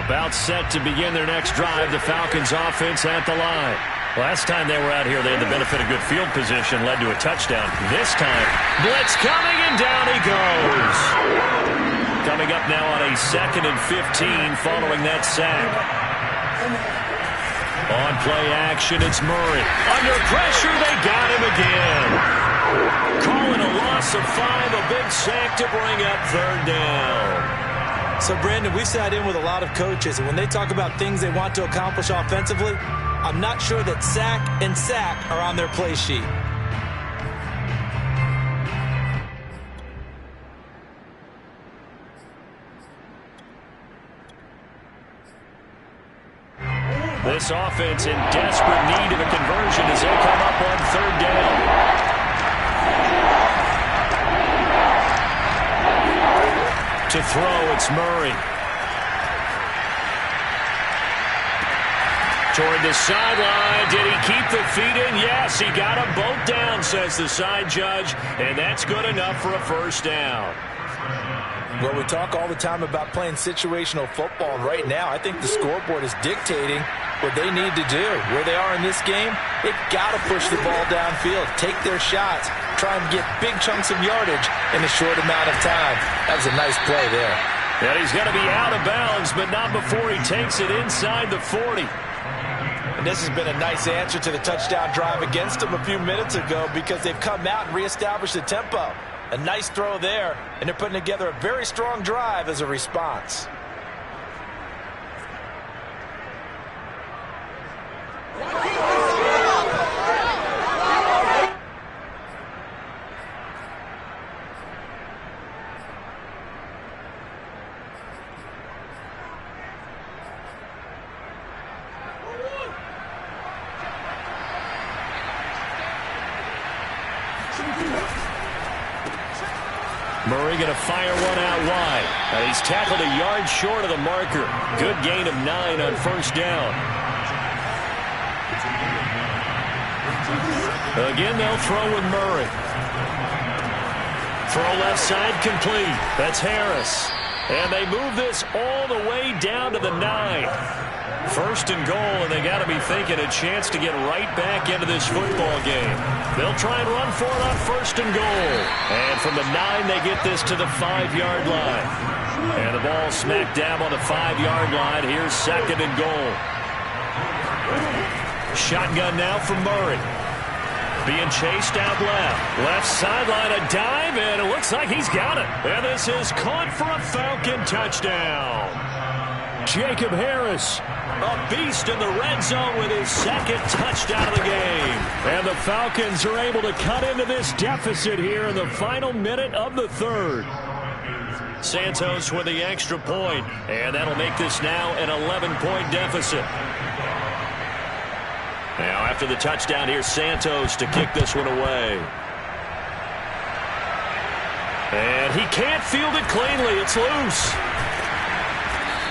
A: About set to begin their next drive, the Falcons offense at the line. Last time they were out here, they had the benefit of good field position, led to a touchdown. This time, blitz coming, and down he goes. Coming up now on a 2nd and 15 following that sack. On play action, it's Murray. Under pressure, they got him again. Calling a loss of 5, a big sack to bring up 3rd down.
B: So, Brandon, we sat in with a lot of coaches, and when they talk about things they want to accomplish offensively, I'm not sure that sack and sack are on their play sheet.
A: This offense in desperate need of a conversion as they come up on 3rd down. To throw, it's Murray. Toward the sideline. Did he keep the feet in? Yes, he got them both down, says the side judge, and that's good enough for a 1st down.
B: Well, we talk all the time about playing situational football, and right now I think the scoreboard is dictating what they need to do. Where they are in this game, they've got to push the ball downfield, take their shots, try and get big chunks of yardage in a short amount of time. That was a nice play there.
A: And he's going to be out of bounds, but not before he takes it inside the 40.
B: And this has been a nice answer to the touchdown drive against them a few minutes ago because they've come out and reestablished the tempo. A nice throw there, and they're putting together a very strong drive as a response.
A: Murray going to fire one out wide. And he's tackled a yard short of the marker. Good gain of 9 on 1st down. Again, they'll throw with Murray. Throw left side complete. That's Harris. And they move this all the way down to the 9. 1st and goal, and they got to be thinking a chance to get right back into this football game. They'll try and run for it on 1st and goal. And from the 9, they get this to the 5-yard line. And the ball smacked down on the 5-yard line. Here's 2nd and goal. Shotgun now from Murray. Being chased out left. Left sideline, a dive, and it looks like he's got it. And this is caught for a Falcon touchdown.
E: Jacob Harris,
A: a beast in the red zone with his 2nd touchdown of the game.
E: And the Falcons are able to cut into this deficit here in the final minute of the 3rd.
A: Santos with the extra point, and that'll make this now an 11-point deficit. Now, after the touchdown, here's Santos to kick this one away. And he can't field it cleanly. It's loose.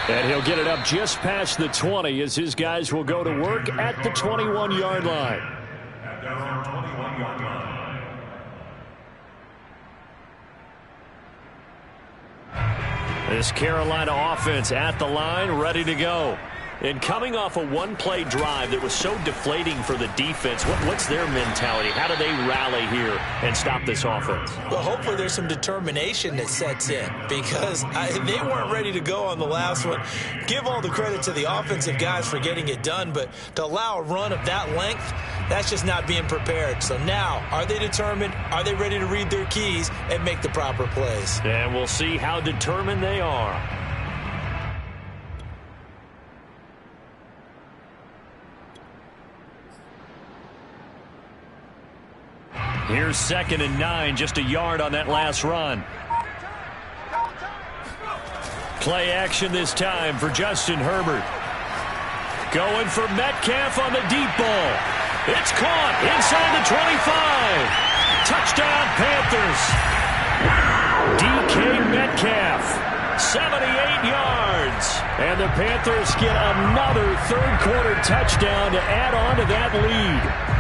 E: And he'll get it up just past the 20 as his guys will go to work at the 21-yard line.
D: At their own 21-yard line.
A: This Carolina offense at the line, ready to go. And coming off a one-play drive that was so deflating for the defense, what's their mentality? How do they rally here and stop this offense?
B: Well, hopefully there's some determination that sets in because they weren't ready to go on the last one. Give all the credit to the offensive guys for getting it done, but to allow a run of that length, that's just not being prepared. So now, are they determined? Are they ready to read their keys and make the proper plays?
A: And we'll see how determined they are. Here's 2nd and 9, just a yard on that last run. Play action this time for Justin Herbert. Going for Metcalf on the deep ball. It's caught inside the 25. Touchdown, Panthers. DK Metcalf, 78 yards. And the Panthers get another third-quarter touchdown to add on to that lead.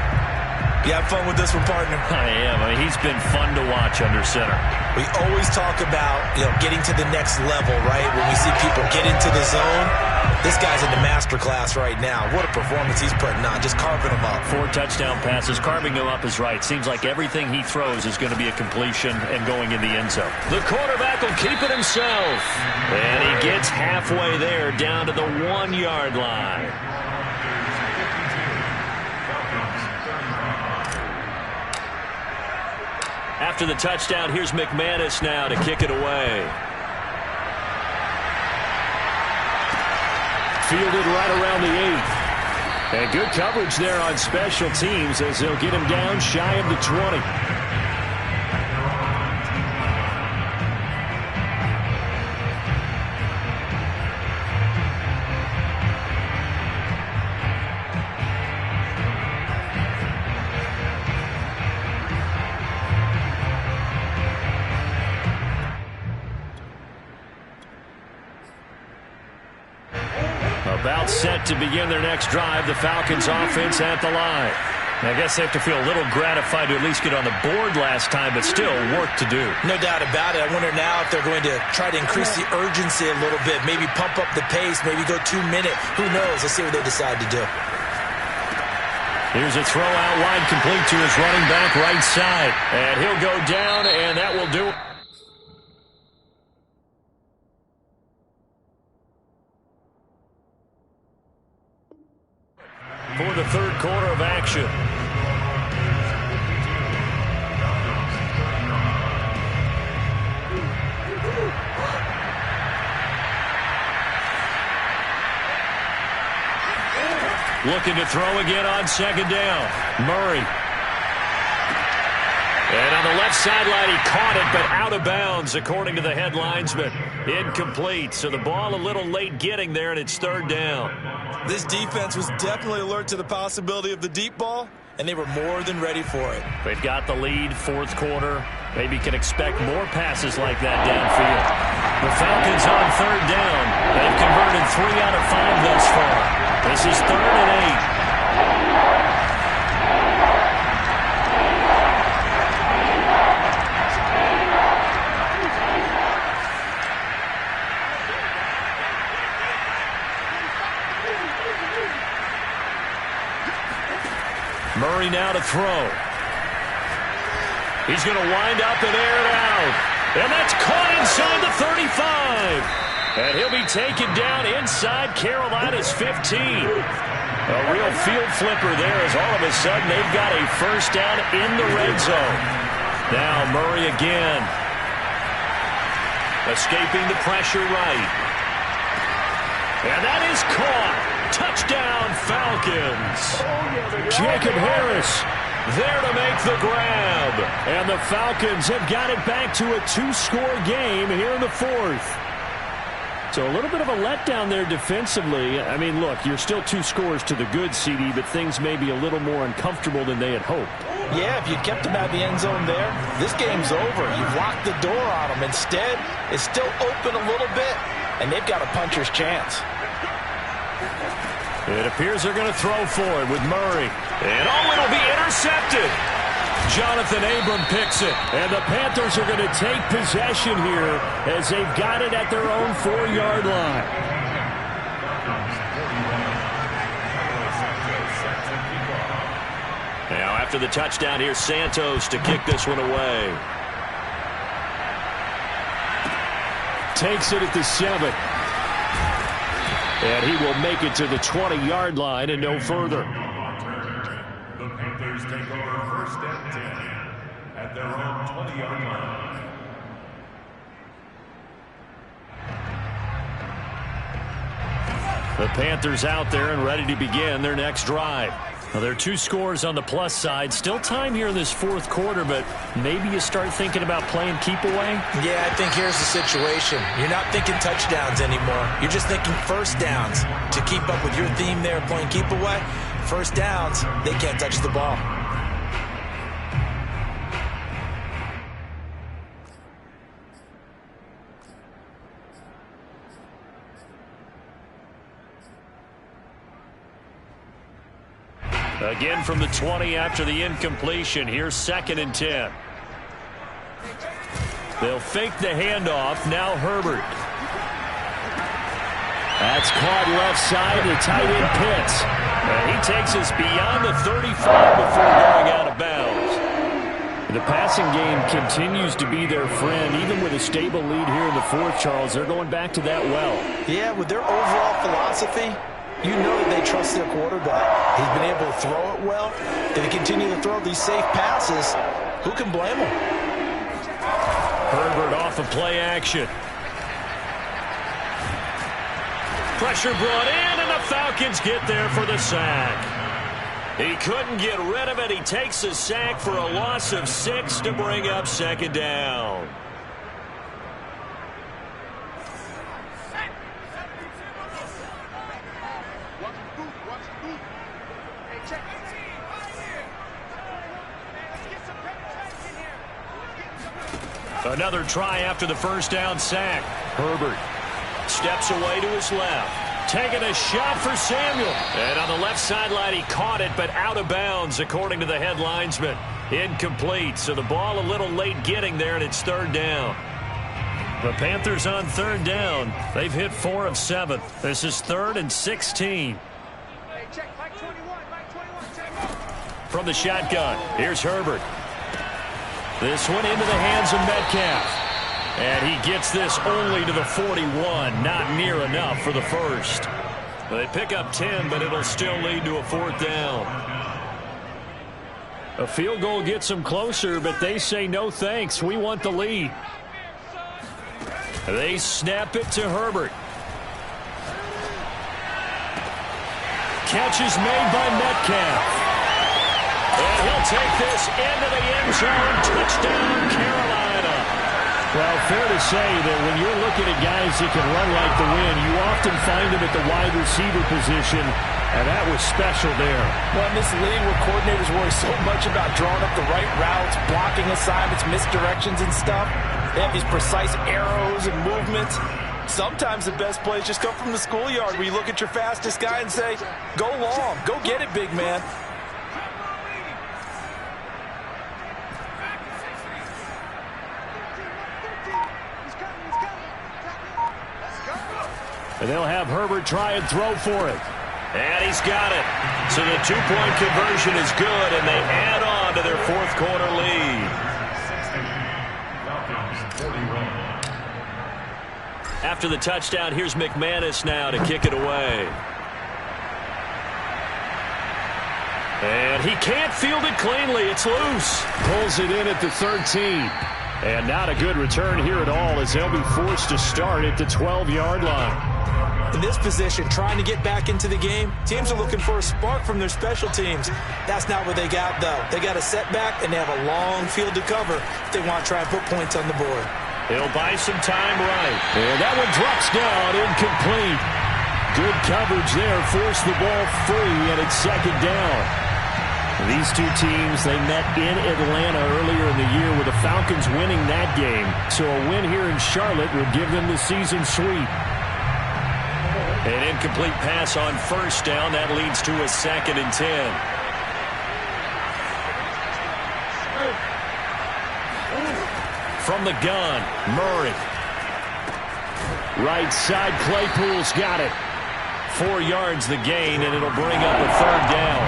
B: You have fun with this one, partner?
A: I am. He's been fun to watch under center.
B: We always talk about, getting to the next level, right? When we see people get into the zone, this guy's in the master class right now. What a performance he's putting on, just carving them up.
A: 4 touchdown passes. Carving them up is right. Seems like everything he throws is going to be a completion and going in the end zone. The quarterback will keep it himself. And he gets halfway there, down to the 1-yard line. After the touchdown, here's McManus now to kick it away. Fielded right around the 8th. And good coverage there on special teams as they'll get him down shy of the 20. About set to begin their next drive, the Falcons offense at the line. I guess they have to feel a little gratified to at least get on the board last time, but still work to do.
B: No doubt about it. I wonder now if they're going to try to increase the urgency a little bit, maybe pump up the pace, maybe go 2-minute. Who knows? Let's see what they decide to do.
A: Here's a throw out wide, complete to his running back right side. And he'll go down, and that will do it. For the third quarter of action. Looking to throw again on 2nd down. Murray. And on the left sideline, he caught it, but out of bounds, according to the head linesman. Incomplete, so the ball a little late getting there, and it's 3rd down.
B: This defense was definitely alert to the possibility of the deep ball, and they were more than ready for it.
A: They've got the lead, 4th quarter. Maybe can expect more passes like that downfield. The Falcons on 3rd down. They've converted 3 out of 5 thus far. This is 3rd and 8. Murray now to throw. He's going to wind up and air it out. And that's caught inside the 35. And he'll be taken down inside Carolina's 15. A real field flipper there as all of a sudden they've got a first down in the red zone. Now Murray again. Escaping the pressure right. And that is caught. Touchdown, Falcons. Jacob Harris there to make the grab. And the Falcons have got it back to a 2-score game here in the 4th. So a little bit of a letdown there defensively. I mean, look, you're still 2 scores to the good, CD, but things may be a little more uncomfortable than they had hoped.
B: Yeah, if you'd kept them out of the end zone there, this game's over. You've locked the door on them. Instead, it's still open a little bit, and they've got a puncher's chance.
A: It appears they're going to throw for it with Murray. And it'll be intercepted. Jonathan Abram picks it.
E: And the Panthers are going to take possession here as they've got it at their own 4-yard line.
A: Now after the touchdown, here's Santos to kick this one away.
E: Takes it at the 7. And he will make it to the 20-yard line and no further.
D: The Panthers take over first and 10 at their own 20-yard line.
A: The Panthers out there and ready to begin their next drive. Well, there are 2 scores on the plus side. Still time here in this fourth quarter, but maybe you start thinking about playing keep away?
B: Yeah, I think here's the situation. You're not thinking touchdowns anymore. You're just thinking first downs. To keep up with your theme there, playing keep away, first downs, they can't touch the ball.
A: Again from the 20 after the incompletion. Here's 2nd and 10. They'll fake the handoff. Now Herbert.
E: That's caught left side. The tight end Pitts.
A: And he takes us beyond the 35 before going out of bounds.
E: The passing game continues to be their friend. Even with a stable lead here in the fourth, Charles, they're going back to that well.
B: Yeah, with their overall philosophy, you know that they trust their quarterback. He's been able to throw it well. They continue to throw these safe passes. Who can blame him?
A: Herbert off of play action. Pressure brought in, and the Falcons get there for the sack. He couldn't get rid of it. He takes a sack for a loss of 6 to bring up 2nd down. Another try after the first down sack. Herbert steps away to his left. Taking a shot for Samuel. And on the left sideline, he caught it, but out of bounds, according to the head linesman. Incomplete, so the ball a little late getting there, and it's 3rd down. The Panthers on 3rd down. They've hit 4 of 7. This is 3rd and 16. From the shotgun, here's Herbert. This one into the hands of Metcalf. And he gets this only to the 41. Not near enough for the first. They pick up 10, but it'll still lead to a 4th down.
E: A field goal gets them closer, but they say no thanks. We want the lead.
A: They snap it to Herbert.
E: Catch is made by Metcalf.
A: And he'll take this into the end zone. Touchdown, Carolina.
E: Well, fair to say that when you're looking at guys that can run like the wind, you often find them at the wide receiver position, and that was special there.
C: Well, in this league where coordinators worry so much about drawing up the right routes, blocking assignments, misdirections and stuff, they have these precise arrows and movements. Sometimes the best plays just come from the schoolyard where you look at your fastest guy and say, go long, go get it, big man.
E: And they'll have Herbert try and throw for it.
A: And he's got it. So the 2-point conversion is good, and they add on to their fourth quarter lead. After the touchdown, here's McManus now to kick it away. And he can't field it cleanly. It's loose.
E: Pulls it in at the 13. And not a good return here at all as they'll be forced to start at the 12-yard line.
B: In this position, trying to get back into the game, teams are looking for a spark from their special teams. That's not what they got, though. They got a setback, and they have a long field to cover if they want to try and put points on the board.
A: He'll buy some time right.
E: And that one drops down, incomplete. Good coverage there, forced the ball free, and it's 2nd down. These two teams, they met in Atlanta earlier in the year with the Falcons winning that game. So a win here in Charlotte would give them the season sweep.
A: An incomplete pass on first down. That leads to a 2nd and 10. From the gun, Murray.
E: Right side, Claypool's got it.
A: 4 yards the gain, and it'll bring up a 3rd down.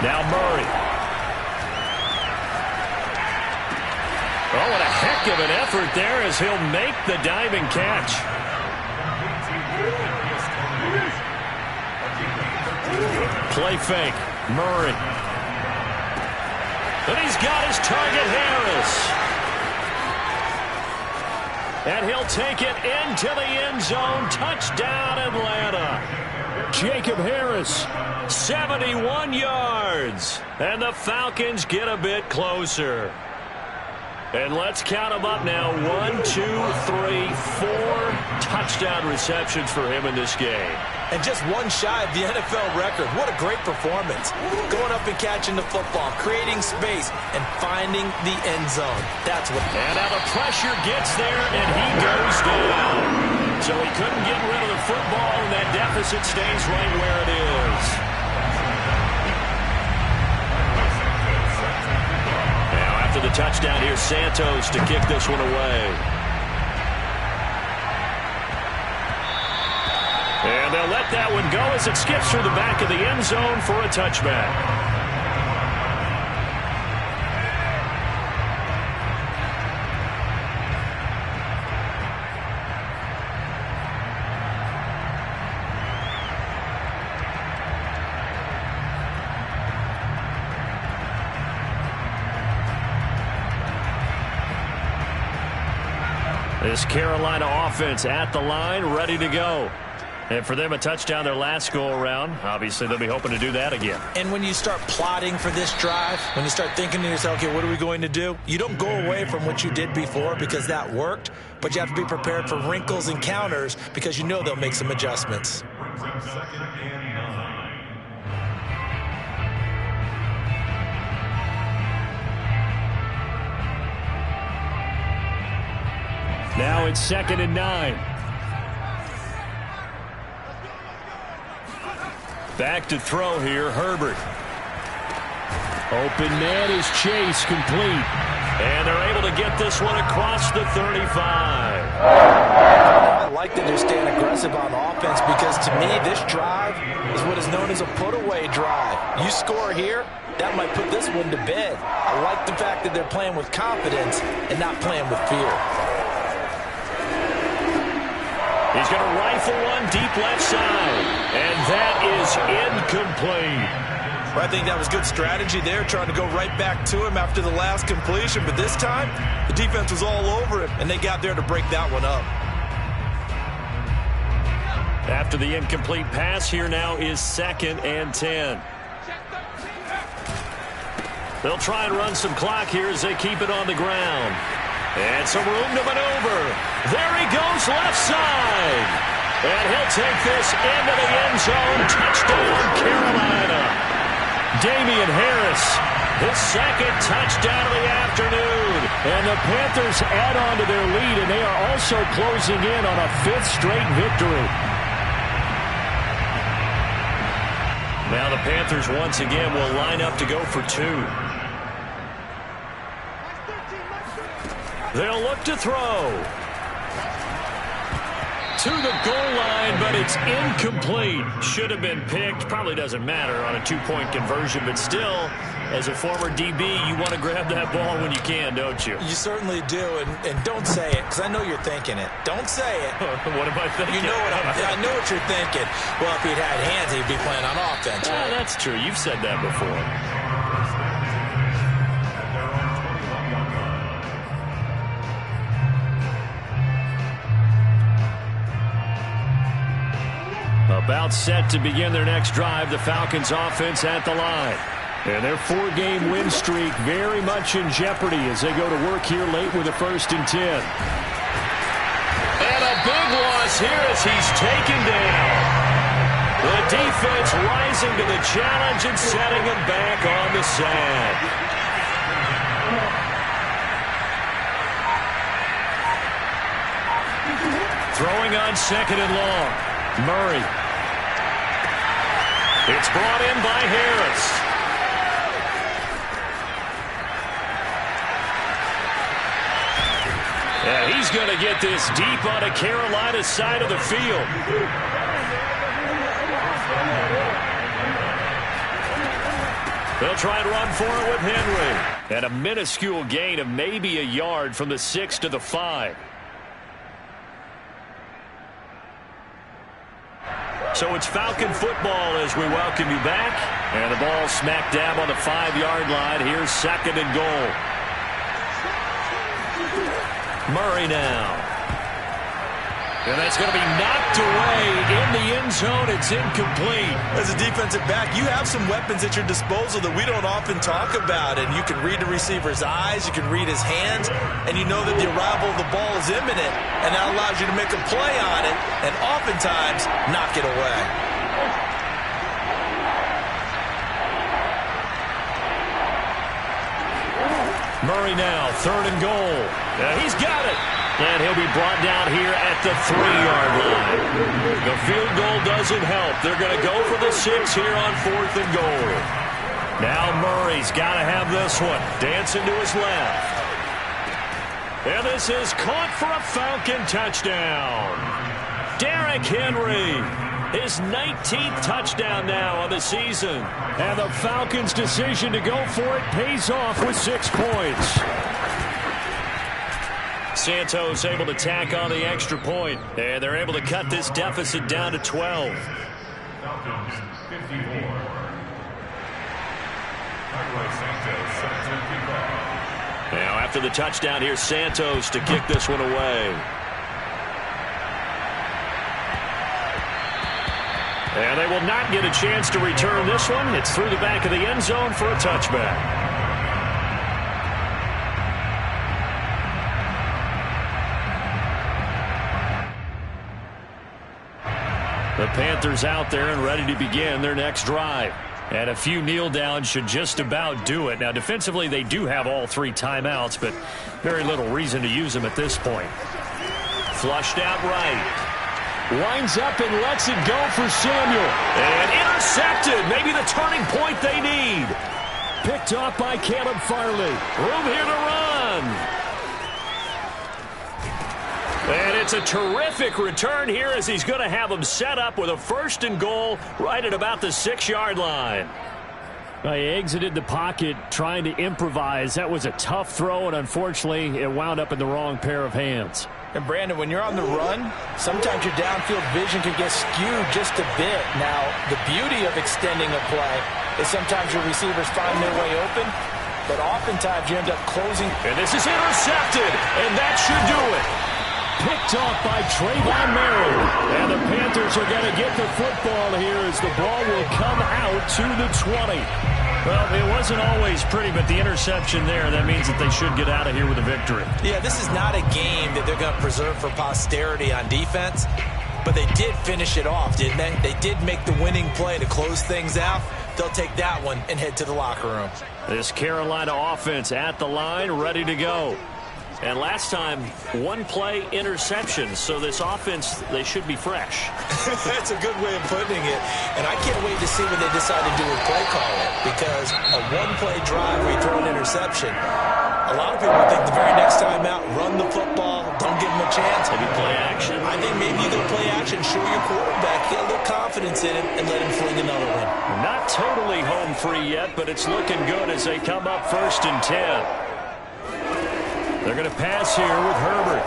A: Now Murray. Oh, what a heck of an effort there as he'll make the diving catch. Play fake. Murray. And he's got his target, Harris. And he'll take it into the end zone. Touchdown, Atlanta.
E: Jacob Harris.
A: 71 yards. And the Falcons get a bit closer. And let's count them up now. 1, 2, 3, 4 touchdown receptions for him in this game.
B: And just one shy of the NFL record. What a great performance. Going up and catching the football, creating space, and finding the end zone. That's what.
A: And now the pressure gets there, and he goes down. So he couldn't get rid of the football, and that deficit stays right where it is. Now after the touchdown, here's Santos to kick this one away. And they'll let that one go as it skips through the back of the end zone for a touchback. This Carolina offense at the line, ready to go. And for them, a touchdown their last go-around. Obviously, they'll be hoping to do that again.
B: And when you start plotting for this drive, when you start thinking to yourself, okay, what are we going to do? You don't go away from what you did before because that worked, but you have to be prepared for wrinkles and counters because you know they'll make some adjustments.
E: Now it's 2nd and 9.
A: Back to throw here, Herbert.
E: Open man is Chase, complete.
A: And they're able to get this one across the 35.
B: I like that they're staying aggressive on offense because to me this drive is what is known as a put-away drive. You score here, that might put this one to bed. I like the fact that they're playing with confidence and not playing with fear.
A: He's going to rifle one deep left side. And that is incomplete.
C: I think that was good strategy there, trying to go right back to him after the last completion. But this time, the defense was all over him, and they got there to break that one up.
A: After the incomplete pass, here now is 2nd and 10. They'll try and run some clock here as they keep it on the ground. And some room to maneuver. There he goes, left side. And he'll take this into the end zone. Touchdown, Carolina. Damian Harris, his 2nd touchdown of the afternoon.
E: And the Panthers add on to their lead, and they are also closing in on a 5th straight victory.
A: Now the Panthers once again will line up to go for 2. They'll look to throw. To the goal line, but it's incomplete. Should have been picked. Probably doesn't matter on a 2-point conversion, but still, as a former DB, you want to grab that ball when you can, don't you?
B: You certainly do, and don't say it, because I know you're thinking it. Don't say it.
A: What am I thinking?
B: You know I know what you're thinking. Well, if he'd had hands, he'd be playing on offense.
A: Right? That's true. You've said that before. About set to begin their next drive, the Falcons offense at the line.
E: And their 4-game win streak very much in jeopardy as they go to work here late with a 1st and 10.
A: And a big loss here as he's taken down. The defense rising to the challenge and setting him back on the sack. Throwing on 2nd and long. Murray. It's brought in by Harris. Yeah, he's going to get this deep on the Carolina side of the field. They'll try and run for it with Henry. And a minuscule gain of maybe a yard from the 6 to the 5. So it's Falcon football as we welcome you back. And the ball smack dab on the 5-yard line. Here's 2nd and goal. Murray now. And that's going to be knocked away in the end zone. It's incomplete.
B: As a defensive back, you have some weapons at your disposal that we don't often talk about. And you can read the receiver's eyes, you can read his hands, and you know that the arrival of the ball is imminent. And that allows you to make a play on it and oftentimes knock it away.
A: Murray now, 3rd and goal. He's got it. And he'll be brought down here at the 3-yard line. The field goal doesn't help. They're going to go for the 6 here on 4th and goal. Now Murray's got to have this one. Dancing to his left. And this is caught for a Falcon touchdown. Derrick Henry. His 19th touchdown now of the season.
E: And the Falcons' decision to go for it pays off with 6 points.
A: Santos able to tack on the extra point, and they're able to cut this deficit down to 12.
D: Falcons 54.
A: Now after the touchdown, here's Santos to kick this one away. And they will not get a chance to return this one. It's through the back of the end zone for a touchback. The Panthers out there and ready to begin their next drive. And a few kneel downs should just about do it. Now, defensively, they do have all 3 timeouts, but very little reason to use them at this point. Flushed out right.
E: Winds up and lets it go for Samuel.
A: And intercepted. Maybe the turning point they need.
E: Picked off by Caleb Farley.
A: Room here to run. And it's a terrific return here as he's going to have them set up with a 1st and goal right at about the 6-yard line.
E: He exited the pocket trying to improvise. That was a tough throw, and unfortunately, it wound up in the wrong pair of hands.
C: And Brandon, when you're on the run, sometimes your downfield vision can get skewed just a bit. Now, the beauty of extending a play is sometimes your receivers find their way open, but oftentimes you end up closing.
A: And this is intercepted, and that should do it.
E: Picked off by Trayvon Merrill. And the Panthers are going to get the football here as the ball will come out to the 20.
A: Well, it wasn't always pretty, but the interception there, that means that they should get out of here with a victory.
B: Yeah, this is not a game that they're going to preserve for posterity on defense, but they did finish it off, didn't they? They did make the winning play to close things out. They'll take that one and head to the locker room.
A: This Carolina offense at the line, ready to go. And last time, 1-play interception. So this offense, they should be fresh.
B: That's a good way of putting it. And I can't wait to see what they decide to do with play calling. Because a 1-play drive where you throw an interception, a lot of people think the very next time out, run the football, don't give them a chance.
A: Maybe play action.
B: I think maybe you go play action, show your quarterback, get a little confidence in him, and let him fling another one.
A: Not totally home free yet, but it's looking good as they come up 1st and 10. They're going to pass here with Herbert.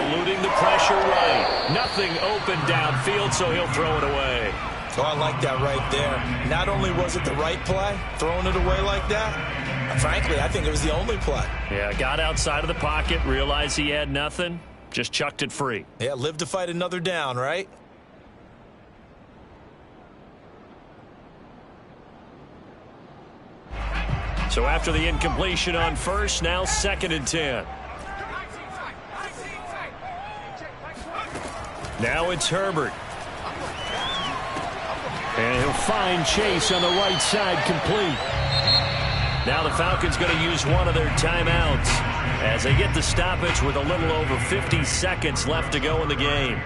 A: Eluding the pressure right. Nothing open downfield, so he'll throw it away.
B: Oh, I like that right there. Not only was it the right play, throwing it away like that, frankly, I think it was the only play.
A: Yeah, got outside of the pocket, realized he had nothing, just chucked it free.
B: Yeah, live to fight another down, right?
A: So after the incompletion on 1st, now 2nd and 10. Now it's Herbert.
E: And he'll find Chase on the right side complete.
A: Now the Falcons going to use one of their timeouts as they get the stoppage with a little over 50 seconds left to go in the game.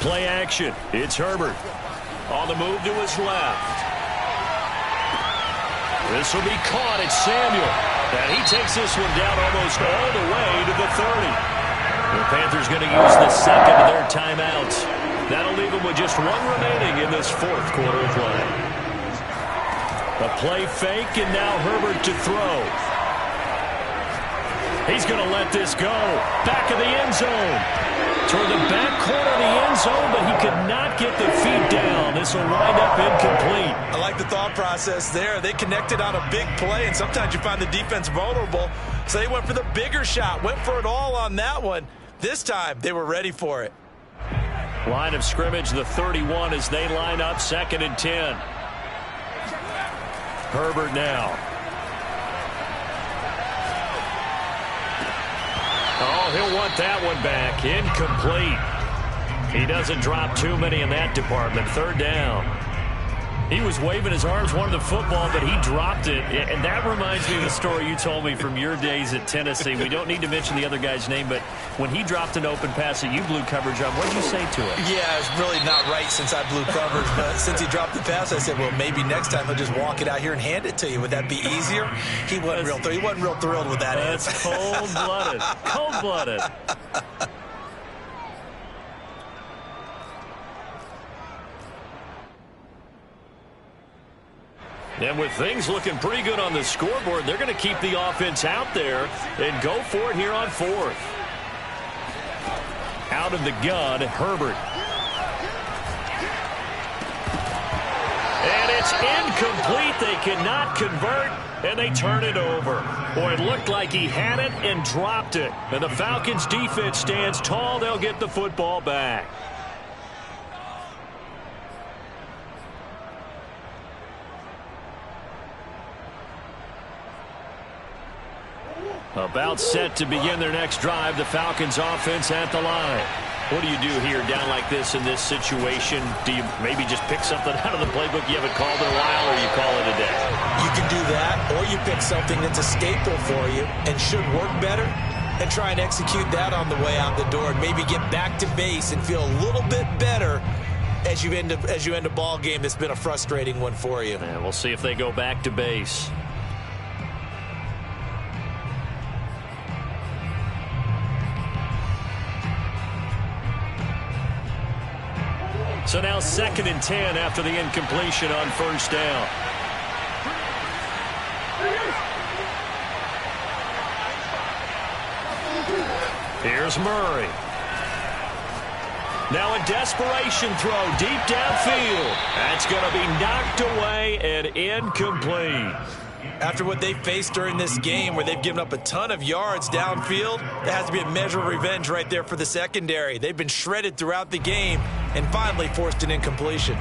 A: Play action. It's Herbert. On the move to his left. This will be caught. It's Samuel. And he takes this one down almost all the way to the 30. The Panthers going to use the second of their timeouts. That'll leave them with just one remaining in this fourth quarter of play. A play fake, and now Herbert to throw. He's going to let this go. Back of the end zone. Toward the back corner of the end zone, but he could not get the feet down. This will wind up incomplete.
B: I like the thought process there. They connected on a big play, and sometimes you find the defense vulnerable. So they went for the bigger shot, went for it all on that one. This time, they were ready for it.
A: Line of scrimmage, the 31 as they line up, 2nd and 10. Herbert now. Oh, he'll want that one back. Incomplete. He doesn't drop too many in that department. 3rd down. He was waving his arms, wanted the football, but he dropped it. And that reminds me of the story you told me from your days at Tennessee. We don't need to mention the other guy's name, but when he dropped an open pass that you blew coverage on, what did you say to him?
B: Yeah, it's really not right since I blew coverage, but since he dropped the pass, I said, well, maybe next time he'll just walk it out here and hand it to you. Would that be easier? He wasn't real thrilled with that answer.
A: That's cold-blooded. Cold-blooded. And with things looking pretty good on the scoreboard, they're going to keep the offense out there and go for it here on 4th. Out of the gun, Herbert. And it's incomplete. They cannot convert, and they turn it over. Boy, it looked like he had it and dropped it. And the Falcons' defense stands tall. They'll get the football back. About set to begin their next drive. The Falcons offense at the line. What do you do here down like this in this situation? Do you maybe just pick something out of the playbook you haven't called in a while, or you call it a day?
B: You can do that, or you pick something that's a staple for you and should work better and try and execute that on the way out the door and maybe get back to base and feel a little bit better as you end a ball game that's been a frustrating one for you.
A: And we'll see if they go back to base. So now 2nd and 10 after the incompletion on 1st down. Here's Murray. Now a desperation throw deep downfield. That's going to be knocked away and incomplete.
B: After what they faced during this game where they've given up a ton of yards downfield, there has to be a measure of revenge right there for the secondary. They've been shredded throughout the game and finally forced an incompletion.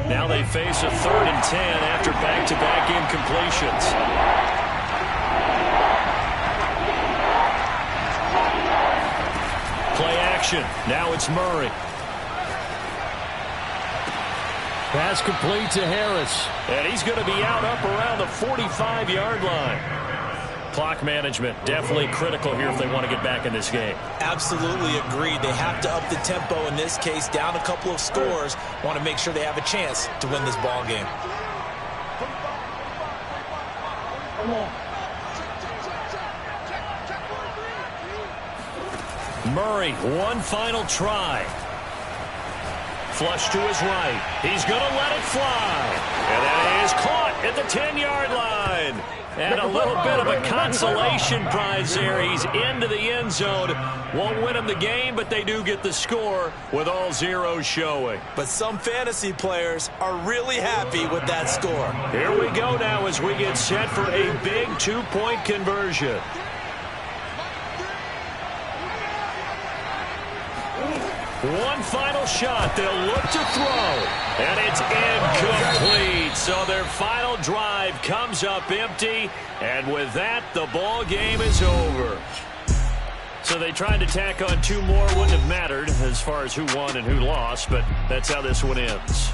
A: Now they face a 3rd and 10 after back-to-back incompletions. Play action. Now it's Murray.
E: Pass complete to Harris.
A: And he's going to be out up around the 45-yard line. Clock management definitely critical here if they want to get back in this game.
B: Absolutely agreed. They have to up the tempo in this case, down a couple of scores. Want to make sure they have a chance to win this ball game.
A: Murray, one final try. Flush to his right. He's going to let it fly. And that is caught at the 10-yard line. And a little bit of a consolation prize there. He's into the end zone. Won't win him the game, but they do get the score with all zeros showing.
B: But some fantasy players are really happy with that score.
A: Here we go now as we get set for a big 2-point conversion. One final shot. They'll look to throw. And it's incomplete. So their final drive comes up empty. And with that, the ball game is over. So they tried to tack on 2 more. Wouldn't have mattered as far as who won and who lost. But that's how this one ends.